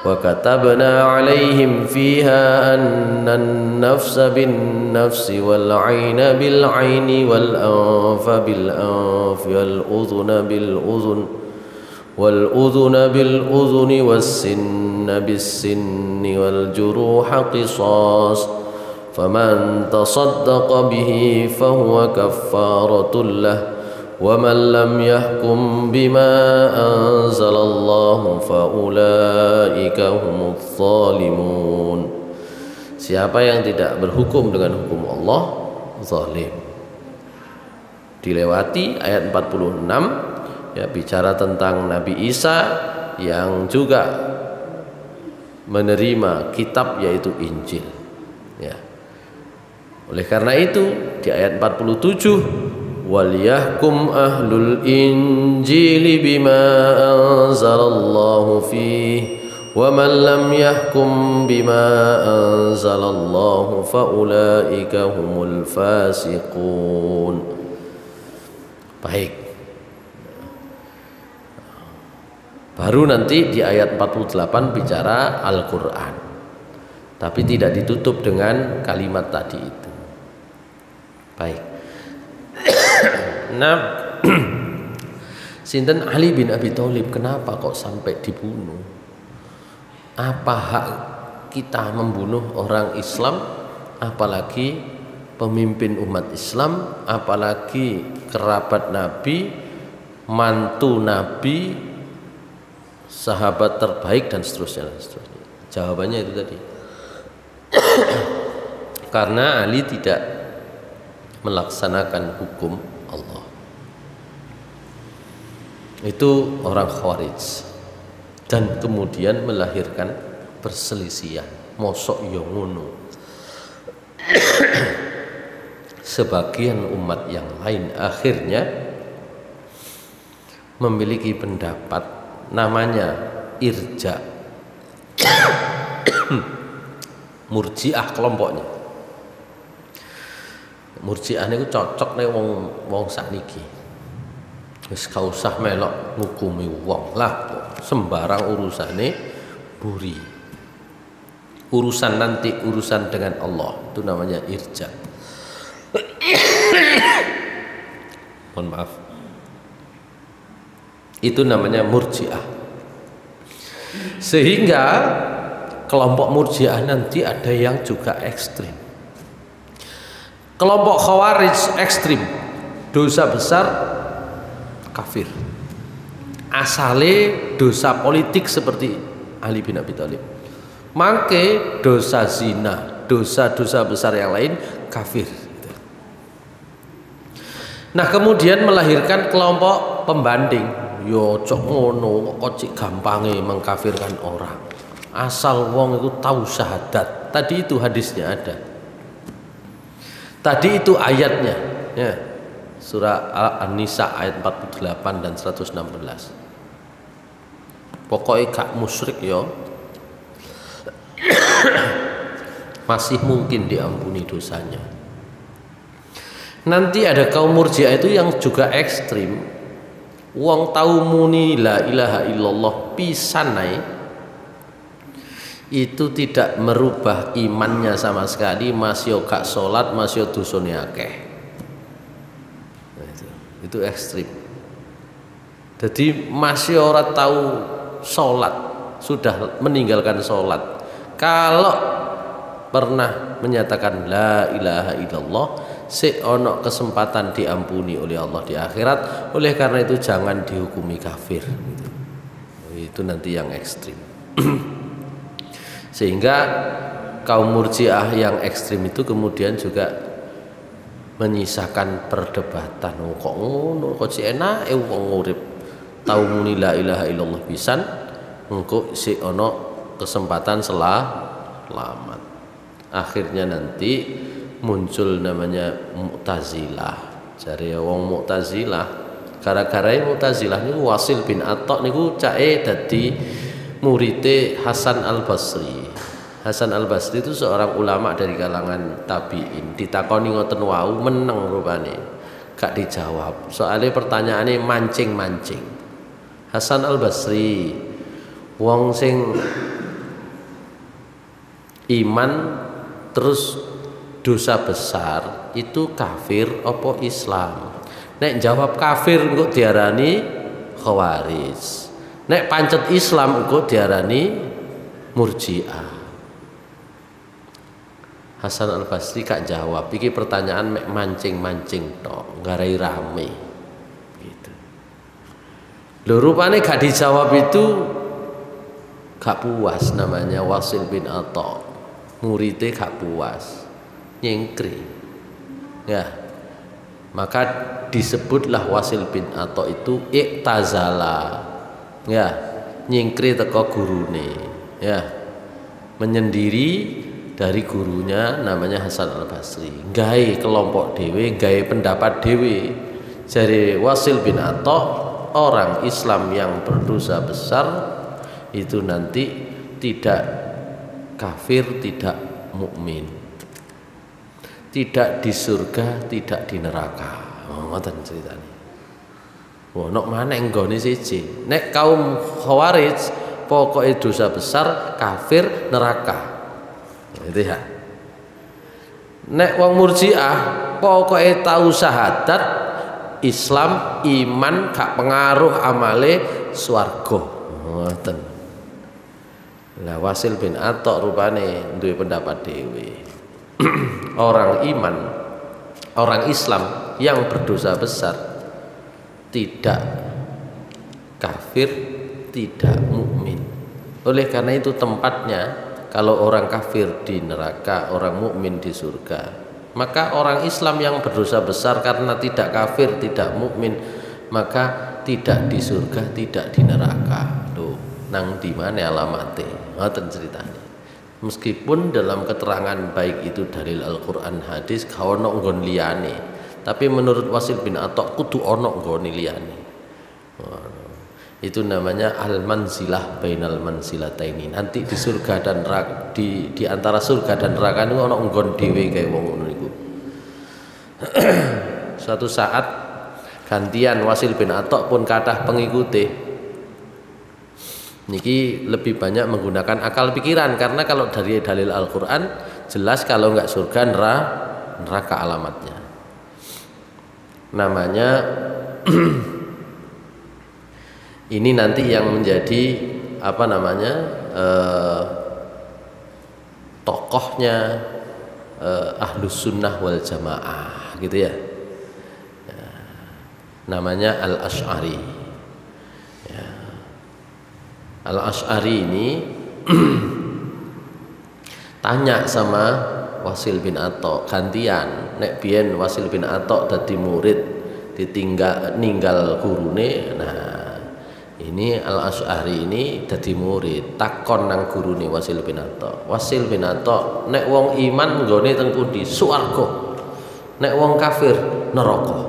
وَكَتَبْنَا عَلَيْهِمْ فِيهَا أَنَّ النَّفْسَ بِالنَّفْسِ وَالْعَيْنَ بِالْعَيْنِ وَالْأَنْفَ بِالْأَنْفِ وَالْأُذُنَ بِالْأُذُنِ وَالسِّنَّ بِالسِّنِّ وَالْجُرُوحَ قِصَاصٌ فَمَنْ تَصَدَّقَ بِهِ فَهُوَ كَفَّارَةٌ لَهُ ومن لم يحكم بما أنزل الله فأولئك هم الظالمون. Siapa yang tidak berhukum dengan hukum Allah, zalim. Dilewati ayat 46 ya, bicara tentang Nabi Isa yang juga menerima kitab yaitu Injil ya. Oleh karena itu di ayat 47 wal yahkum ahlul injili bima anzalallahu fihi wa man lam yahkum bima anzalallahu faulaika humul fasiqun. Baik. Baru nanti di ayat 48 bicara Al-Qur'an. Tapi tidak ditutup dengan kalimat tadi itu. Baik. Nah, sinten Ali bin Abi Thalib kenapa kok sampai dibunuh? Apa hak kita membunuh orang Islam, apalagi pemimpin umat Islam, apalagi kerabat Nabi, mantu Nabi, sahabat terbaik dan seterusnya. Jawabannya itu tadi. Karena Ali tidak melaksanakan hukum Allah. Itu orang Khawarij. Dan kemudian melahirkan perselisihan. Mosok yo ngono. Sebagian umat yang lain akhirnya memiliki pendapat namanya irja. Murji'ah kelompoknya. Murji'ah niku cocok nek wong sakniki. Wis gak usah melok ngukumi wong lah, sembarang urusane buri. Urusan nanti urusan dengan Allah, itu namanya irja. Mohon maaf. Itu namanya murji'ah. Sehingga kelompok murji'ah nanti ada yang juga ekstrim. Kelompok Khawarij ekstrim, dosa besar kafir. Asale dosa politik seperti Ali bin Abi Thalib. Mangke dosa zina, dosa-dosa besar yang lain kafir. Nah, kemudian melahirkan kelompok pembanding. Yo cok ngono kok cik gampange mengkafirkan orang. Asal wong itu tahu syahadat. Tadi itu hadisnya ada. Tadi itu ayatnya ya. Surah An-Nisa ayat 48 dan 116. Pokoknya gak musyrik yo. Masih mungkin diampuni dosanya. Nanti ada kaum murji'ah itu yang juga ekstrim. Wong tahu muni la ilaha illallah pisan naik. Itu tidak merubah imannya sama sekali, masih gak sholat, masih dosane akeh. Itu ekstrim. Jadi masih orang tahu sholat, sudah meninggalkan sholat. Kalau pernah menyatakan la ilaha illallah, ono kesempatan diampuni oleh Allah di akhirat. Oleh karena itu jangan dihukumi kafir. Itu nanti yang ekstrim. Sehingga kaum murji'ah yang ekstrim itu kemudian juga menyisakan perdebatan. Kok ngono, kok si enak wong urip tau muni la ilaha illallah pisan, engko si ono kesempatan selamat. Akhirnya nanti muncul namanya Mu'tazilah. Jare wong Mu'tazilah, gara-gara Mu'tazilah niku Wasil bin Atha niku cake dadi murite Hasan Al-Basri. Hasan Al-Basri itu seorang ulama dari kalangan tabi'in. Ditakoni ngoten wau meneng rupane. Gak dijawab. Soalnya pertanyaannya mancing-mancing. Hasan Al-Basri wong sing iman terus dosa besar itu kafir apa Islam? Nek jawab kafir engko diarani Khawarij. Nek pancet Islam engko diarani Murji'ah. Hasan Al-Basri gak jawab. Iki pertanyaan mek mancing-mancing tok, ngarai rame. Lho rupane gak dijawab itu gak puas, namanya Wasil bin Atha. Muridnya gak puas, nyengkri. Ya. Maka disebutlah Wasil bin Atha itu iktazala. Ya, nyengkri teko gurune. Ya. Menyendiri dari gurunya namanya Hasan Al-Basri. Gawe kelompok dhewe, gawe pendapat dhewe. Jare Wasil bin Atha, orang Islam yang berdosa besar itu nanti tidak kafir, tidak mukmin, tidak di surga, tidak di neraka. Ngoten ceritane. Wah, nok maneh nggone siji. Nek kaum Khawarij pokoke dosa besar, kafir, neraka. Itu ya. Nek wong Murji'ah pokoke tahu syahadat, Islam, iman, gak pengaruh amale, swarga. Ngoten. Lah Wasil bin Atha rupane duwe pendapat dhewe. Orang iman, orang Islam yang berdosa besar tidak kafir, tidak mukmin. Oleh karena itu tempatnya kalau orang kafir di neraka, orang mukmin di surga. Maka orang Islam yang berdosa besar karena tidak kafir, tidak mukmin, maka tidak di surga, tidak di neraka. Tuh, nang di mana alamate? Ngoten ceritanya. Meskipun dalam keterangan baik itu dalil Al-Qur'an, hadis, gak ono nggon liyane. Tapi menurut Wasil bin Atha kudu ono nggone liyane. Itu namanya al-manzilah bainal manzilataini. Nanti di surga dan neraka, di antara surga dan neraka itu ono nggon dhewe kaya wong ngono iku. Suatu saat gantian Wasil bin Atha pun kathah pengikuti. Niki lebih banyak menggunakan akal pikiran, karena kalau dari dalil Al-Qur'an jelas kalau enggak surga neraka alamatnya. Namanya ini nanti yang menjadi apa namanya tokohnya Ahlus Sunnah wal Jamaah gitu ya. Namanya Al-Asy'ari ya. Al-Asy'ari ini tanya sama Wasil bin Atha gantian. Nek biyen Wasil bin Atha dadi murid ninggal gurune. Nah, ini Al-Asy'ari ini dadi murid, takon nang gurune Wasil bin Atha. Wasil bin Atha, nek wong iman nggone teng pundi? Swarga. Nek wong kafir neraka.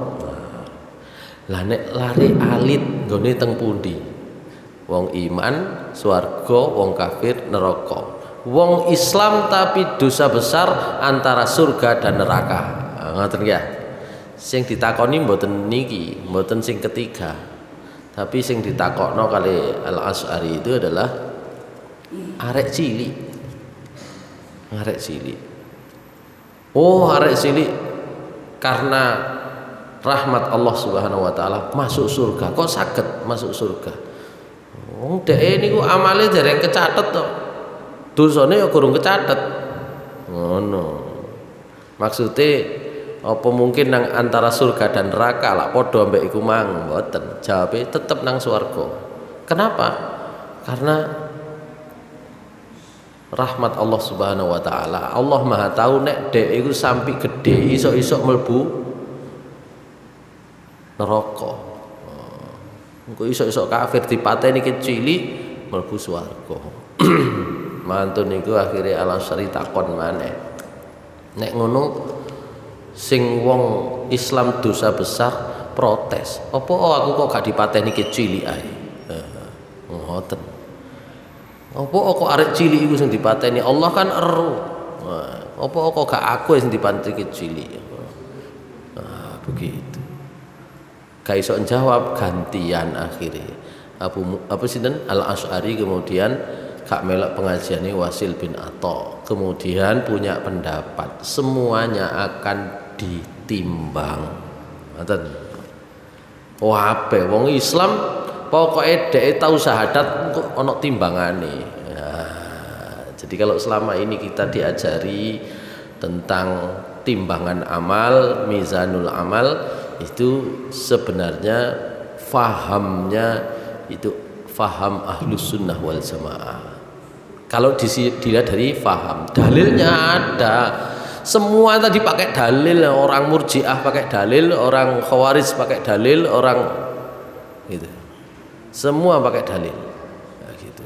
Lah nek lari alit nggone teng pundi? Wong iman swarga, wong kafir neraka. Wong Islam tapi dosa besar antara surga dan neraka. Ngoten ya. Sing ditakoni mboten niki, mboten sing ketiga. Tapi sing ditakokno kali Al-Asy'ari itu adalah arek cilik. Arek cilik. Oh, arek cilik karena rahmat Allah Subhanahu wa taala masuk surga. Kok saged masuk surga? Wong dhek niku amale dereng kecatet to. Dosane ya kurang kecatet. Ngono. Maksude apa mungkin nang antara surga dan neraka lah padha ambek iku mang? Mboten. Jawabe tetep nang swarga. Kenapa? Karena rahmat Allah Subhanahu wa taala. Allah Maha tahu nek dhek iku sampai gede iso-iso mlebu neraka. Engko iso-iso kafir dipateni cilik mlebu swarga. Mantun niku akhire Al-Asy'ari takon maneh. Nek ngono sing wong Islam dosa besar protes. Apa aku kok gak dipateni cilik ae? Ngoten. Apa kok arek cilik iku sing dipateni? Allah kan eru. Apa kok gak aku sing dipateni cilik? Nah, begitu. Gak iso jawab gantian akhirnya apa sinten Al-Asy'ari kemudian gak melok pengajiannya Wasil bin Atha, kemudian punya pendapat semuanya akan ditimbang. Ngoten. Wae wong Islam pokoke dhek tahu syahadat kok ana timbangane. Nah, jadi kalau selama ini kita diajari tentang timbangan amal, mizanul amal, itu sebenarnya fahamnya itu faham ahlus sunnah wal jamaah. Kalau dilihat dari faham, dalilnya ada. Semua tadi pakai dalil, orang Murji'ah pakai dalil, orang Khawarij pakai dalil, orang gitu. Semua pakai dalil. Nah, gitu.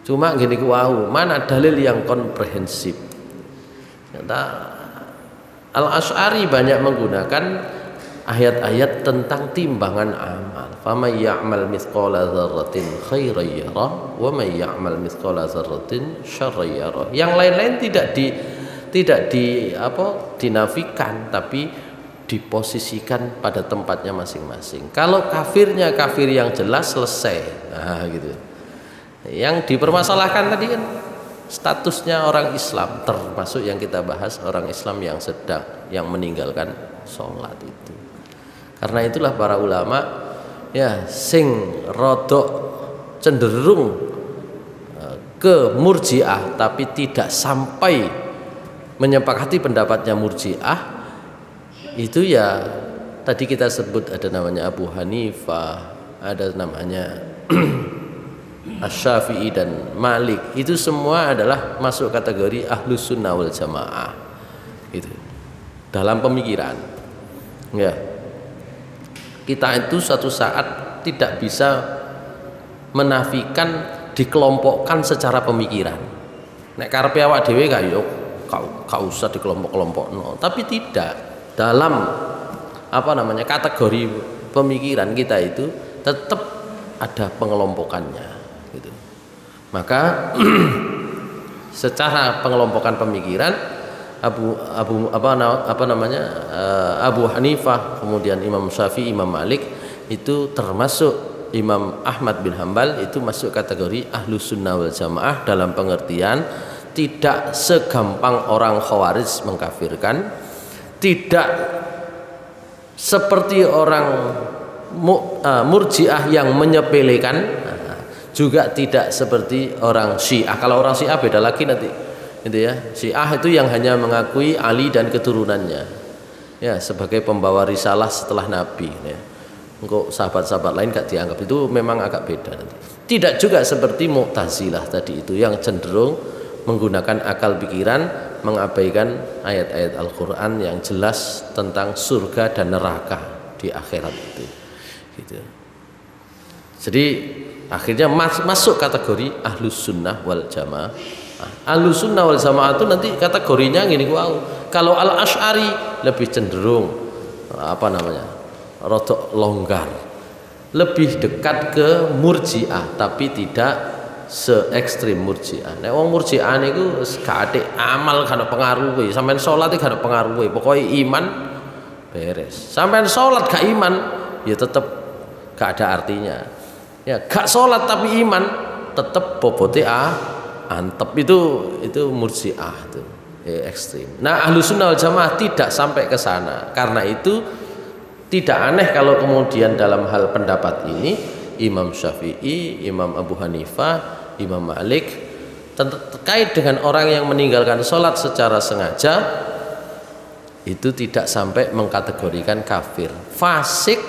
Cuma gini wow, mana dalil yang komprehensif? Al-Asy'ari banyak menggunakan ayat-ayat tentang timbangan amal. Faman ya'mal mithqala dzarratin khairan yarah wa man ya'mal mithqala dzarratin syarran yarah. Yang lain-lain tidak dinafikan, tapi diposisikan pada tempatnya masing-masing. Kalau kafirnya kafir yang jelas, selesai. Nah, gitu. Yang dipermasalahkan tadi kan statusnya orang Islam, termasuk yang kita bahas orang Islam yang meninggalkan sholat itu. Karena itulah para ulama ya sing rodok cenderung ke Murji'ah tapi tidak sampai menyepakati pendapatnya Murji'ah, itu ya tadi kita sebut ada namanya Abu Hanifah, ada namanya Asy-Syafi'i dan Malik. Itu semua adalah masuk kategori Ahlus Sunnah wal Jamaah. Itu dalam pemikiran. Ya. Kita itu suatu saat tidak bisa menafikan dikelompokkan secara pemikiran. Nek karepe awak dhewe kaya gak usah dikelompok-kelompokno, tapi tidak dalam kategori pemikiran kita itu tetap ada pengelompokannya gitu. Maka secara pengelompokan pemikiran Abu Hanifah, kemudian Imam Syafi'i, Imam Malik itu termasuk Imam Ahmad bin Hambal itu masuk kategori Ahlus Sunnah wal Jamaah dalam pengertian tidak segampang orang Khawarij mengkafirkan, tidak seperti orang Murji'ah yang menyepelekan, juga tidak seperti orang Syiah. Kalau orang Syiah beda lagi nanti, gitu ya. Syiah itu yang hanya mengakui Ali dan keturunannya, ya sebagai pembawa risalah setelah Nabi. Ya. Engkau sahabat-sahabat lain gak dianggap, itu memang agak beda nanti. Tidak juga seperti Mu'tazilah tadi itu yang cenderung menggunakan akal pikiran, mengabaikan ayat-ayat Al-Quran yang jelas tentang surga dan neraka di akhirat itu. Gitu. Jadi akhirnya masuk kategori Ahlus Sunnah wal Jamaah. Ahlus Sunnah wal Jamaah itu nanti kategorinya gini, wow. Kalau Al-Asy'ari lebih cenderung rodok longgar, lebih dekat ke Murji'ah tapi tidak se-ekstrim Murji'ah. Nek wong Murji'ah niku gak ada amal, gak ada pengaruh, sampean salat gak ada pengaruh, pokoknya iman beres. Sampean salat gak iman ya tetep gak ada artinya. Ya gak salat tapi iman tetep bobote antep, itu Murji'ah itu ekstrim. Nah, Ahlus Sunnah wal Jamaah tidak sampai ke sana. Karena itu tidak aneh kalau kemudian dalam hal pendapat ini Imam Syafi'i, Imam Abu Hanifah, Imam Malik terkait dengan orang yang meninggalkan sholat secara sengaja itu tidak sampai mengkategorikan kafir. Fasik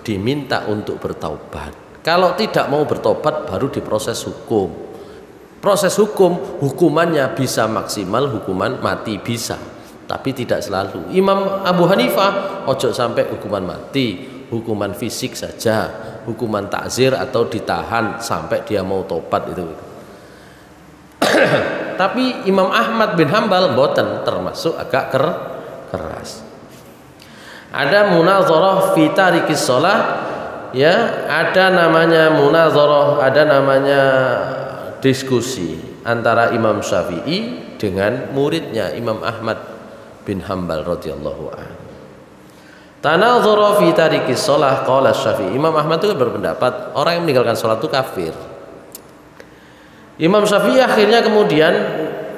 diminta untuk bertaubat. Kalau tidak mau bertobat baru diproses hukum. Proses hukum, hukumannya bisa maksimal, hukuman mati bisa, tapi tidak selalu. Imam Abu Hanifah ojo sampai hukuman mati, hukuman fisik saja, hukuman takzir atau ditahan sampai dia mau tobat itu. Tapi Imam Ahmad bin Hambal mboten, termasuk agak keras. Ada munazarah fi tarikis shalah, ya, ada namanya munazarah, ada namanya diskusi antara Imam Syafi'i dengan muridnya Imam Ahmad bin Hambal radhiyallahu anhu. Tanazara fi tarikis shalah qala Syafi'i. Imam Ahmad itu berpendapat orang yang meninggalkan salat itu kafir. Imam Syafi'i akhirnya kemudian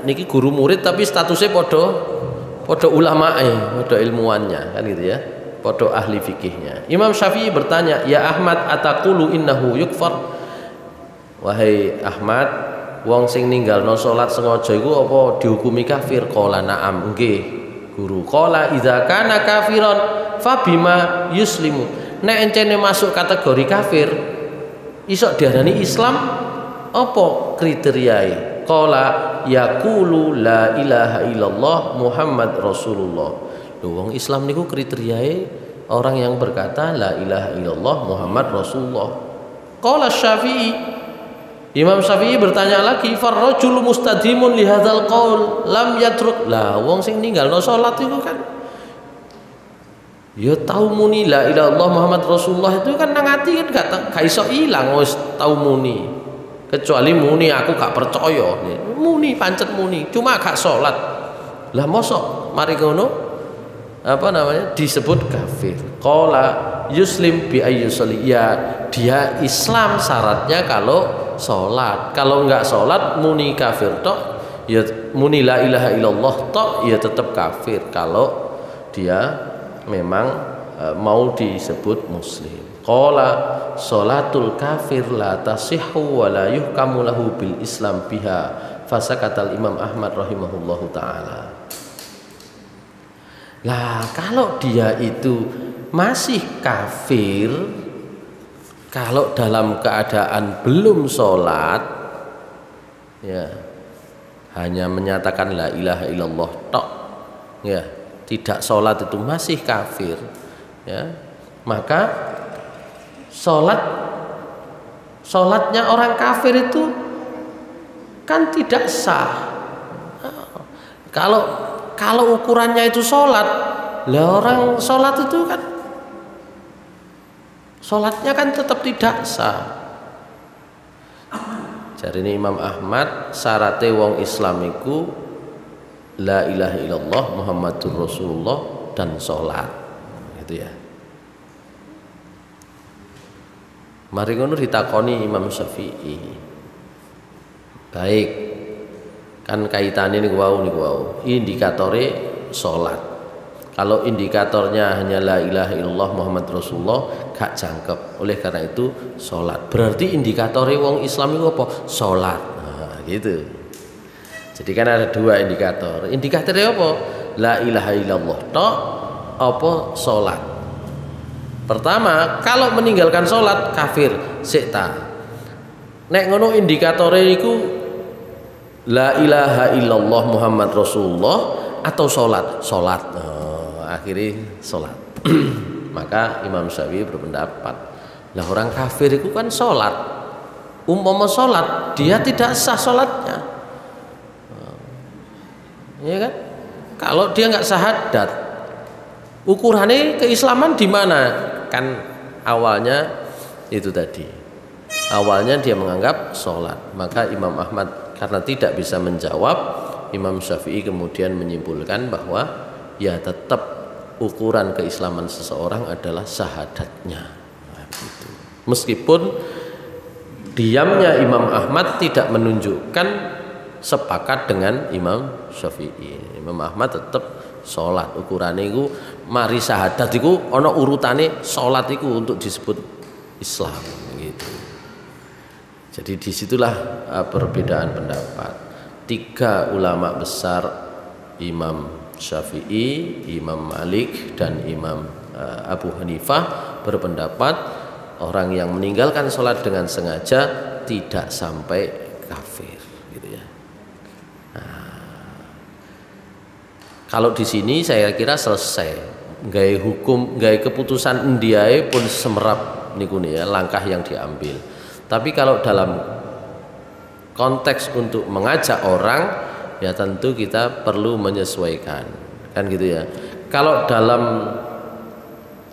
niki guru murid tapi statusnya podo ulamae, podo ilmuannya kan gitu ya, podo ahli fikihnya. Imam Syafi'i bertanya, "Ya Ahmad, ataqulu innahu yukfar?" Wahai Ahmad, wong sing ninggalno salat sengaja iku apa dihukumi kafir? Qala na'am, nggih guru. Qala idza kana kafiran fabima yuslimu. Nek encene masuk kategori kafir, Isok diarani Islam apa kriteriae? Qala yaqulu la ilaha illallah Muhammad Rasulullah. Lho wong Islam niku kriteriae orang yang berkata la ilaha illallah Muhammad Rasulullah. Qala Syafi'i, Imam Syafi'i bertanya lagi, farrajulu mustadimun li hadzal qaul lam yatruk. Lah wong sing ninggalno salat itu kan ya tau muni la ilaha illallah Muhammad Rasulullah itu kan nang ati kan gak iso ilang wis tau muni. Kecuali muni aku gak percaya. Muni pancet muni, cuma gak salat. Lah mosok mari ngono apa namanya disebut kafir. Qala yuslim bi ayyusalli. Ya dia Islam syaratnya kalau sholat. Kalau enggak sholat muni kafir tok, ya muni la ilaha illallah tok, ya tetap kafir kalau dia memang mau disebut muslim. Qala sholatul kafir la tasihhu wa la yuhkamu lahu bil islam biha. Fasakatal Imam Ahmad rahimahullahu taala. Lah kalau dia itu masih kafir kalau dalam keadaan belum sholat, ya hanya menyatakan la ilaha illallah tok, ya tidak sholat itu masih kafir, ya maka sholatnya orang kafir itu kan tidak sah. Kalau ukurannya itu sholat, lah orang sholat itu kan sholatnya kan tetap tidak sah. Jarine Imam Ahmad syarate wong Islam iku la ilaha illallah Muhammadur Rasulullah dan sholat, gitu ya. Mari ngono ditakoni Imam Syafi'i. Baik, kan kaitane niku wau indikatore sholat. Kalau indikatornya hanya la ilaha illallah Muhammad Rasulullah gak jangkep. Oleh karena itu sholat. Berarti indikatornya wong Islam itu apa? Sholat. Nah, gitu. Jadi kan ada dua indikator. Indikatornya apa? La ilaha illallah tok apa sholat. Pertama, kalau meninggalkan sholat kafir. Sikta. Nek ngono indikatornya itu la ilaha illallah Muhammad Rasulullah atau sholat. Sholat. Akhirnya sholat. Maka Imam Syafi'i berpendapat, lah orang kafir itu kan sholat. Umpama sholat dia tidak sah sholatnya, ya kan? Kalau dia nggak syahadat, ukurannya keislaman di mana? Kan awalnya itu tadi, awalnya dia menganggap sholat. Maka Imam Ahmad karena tidak bisa menjawab, Imam Syafi'i kemudian menyimpulkan bahwa ya tetap ukuran keislaman seseorang adalah syahadatnya. Nah, begitu. Meskipun diamnya Imam Ahmad tidak menunjukkan sepakat dengan Imam Syafi'i. Imam Ahmad tetap sholat ukurannya itu mari syahadat itu ono urutane sholat itu untuk disebut Islam gitu. Jadi disitulah perbedaan pendapat. Tiga ulama besar, Imam Syafi'i, Imam Malik dan Imam Abu Hanifah berpendapat orang yang meninggalkan sholat dengan sengaja tidak sampai kafir, gitu ya. Nah, kalau di sini saya kira selesai. Gaya hukum, gaya keputusan Indiae pun semerap niku ya langkah yang diambil. Tapi kalau dalam konteks untuk mengajak orang, ya tentu kita perlu menyesuaikan, kan gitu ya. Kalau dalam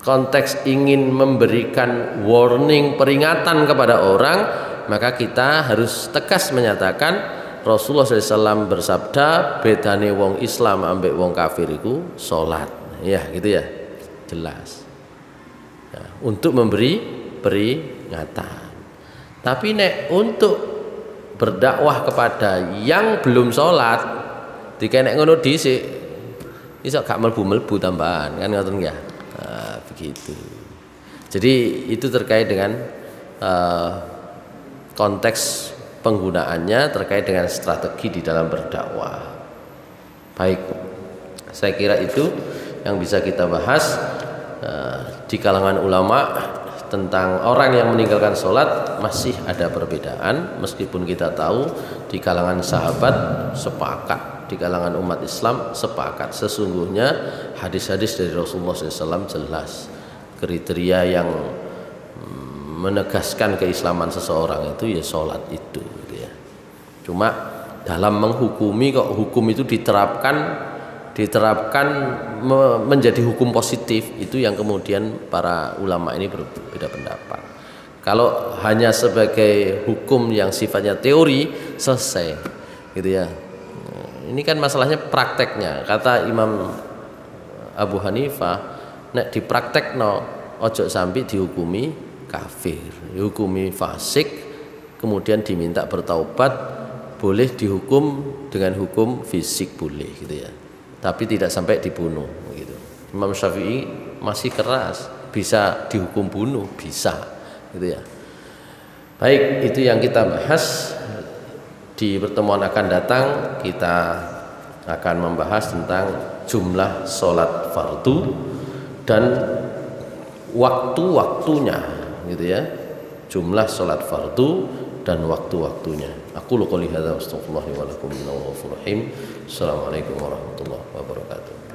konteks ingin memberikan warning, peringatan kepada orang, maka kita harus tegas menyatakan Rasulullah SAW bersabda bedane wong Islam ambek wong kafir iku sholat, ya gitu ya, jelas ya, untuk memberi peringatan. Tapi nek untuk berdakwah kepada yang belum sholat dikenek ngono dhisik iso gak mlebu-mlebu tambahan kan ngoten ya. Nah, begitu. Jadi itu terkait dengan konteks penggunaannya, terkait dengan strategi di dalam berdakwah. Baik, saya kira itu yang bisa kita bahas di kalangan ulama tentang orang yang meninggalkan sholat masih ada perbedaan, meskipun kita tahu di kalangan sahabat sepakat, di kalangan umat Islam sepakat sesungguhnya hadis-hadis dari Rasulullah SAW jelas kriteria yang menegaskan keislaman seseorang itu ya sholat itu gitu ya. Cuma dalam menghukumi kok hukum itu diterapkan menjadi hukum positif, itu yang kemudian para ulama ini berbeda pendapat. Kalau hanya sebagai hukum yang sifatnya teori selesai gitu ya. Ini kan masalahnya prakteknya. Kata Imam Abu Hanifah, nek dipraktekno ojo sampai dihukumi kafir, dihukumi fasik, kemudian diminta bertaubat, boleh dihukum dengan hukum fisik boleh gitu ya. Tapi tidak sampai dibunuh gitu. Imam Syafi'i masih keras, bisa dihukum bunuh, bisa gitu ya. Baik, itu yang kita bahas. Di pertemuan akan datang kita akan membahas tentang jumlah sholat fardu dan waktu-waktunya gitu ya. Jumlah sholat fardu dan waktu-waktunya. Aku qouli hadza wa astaghfirullahi wa lakum. Assalamualaikum warahmatullahi wabarakatuh.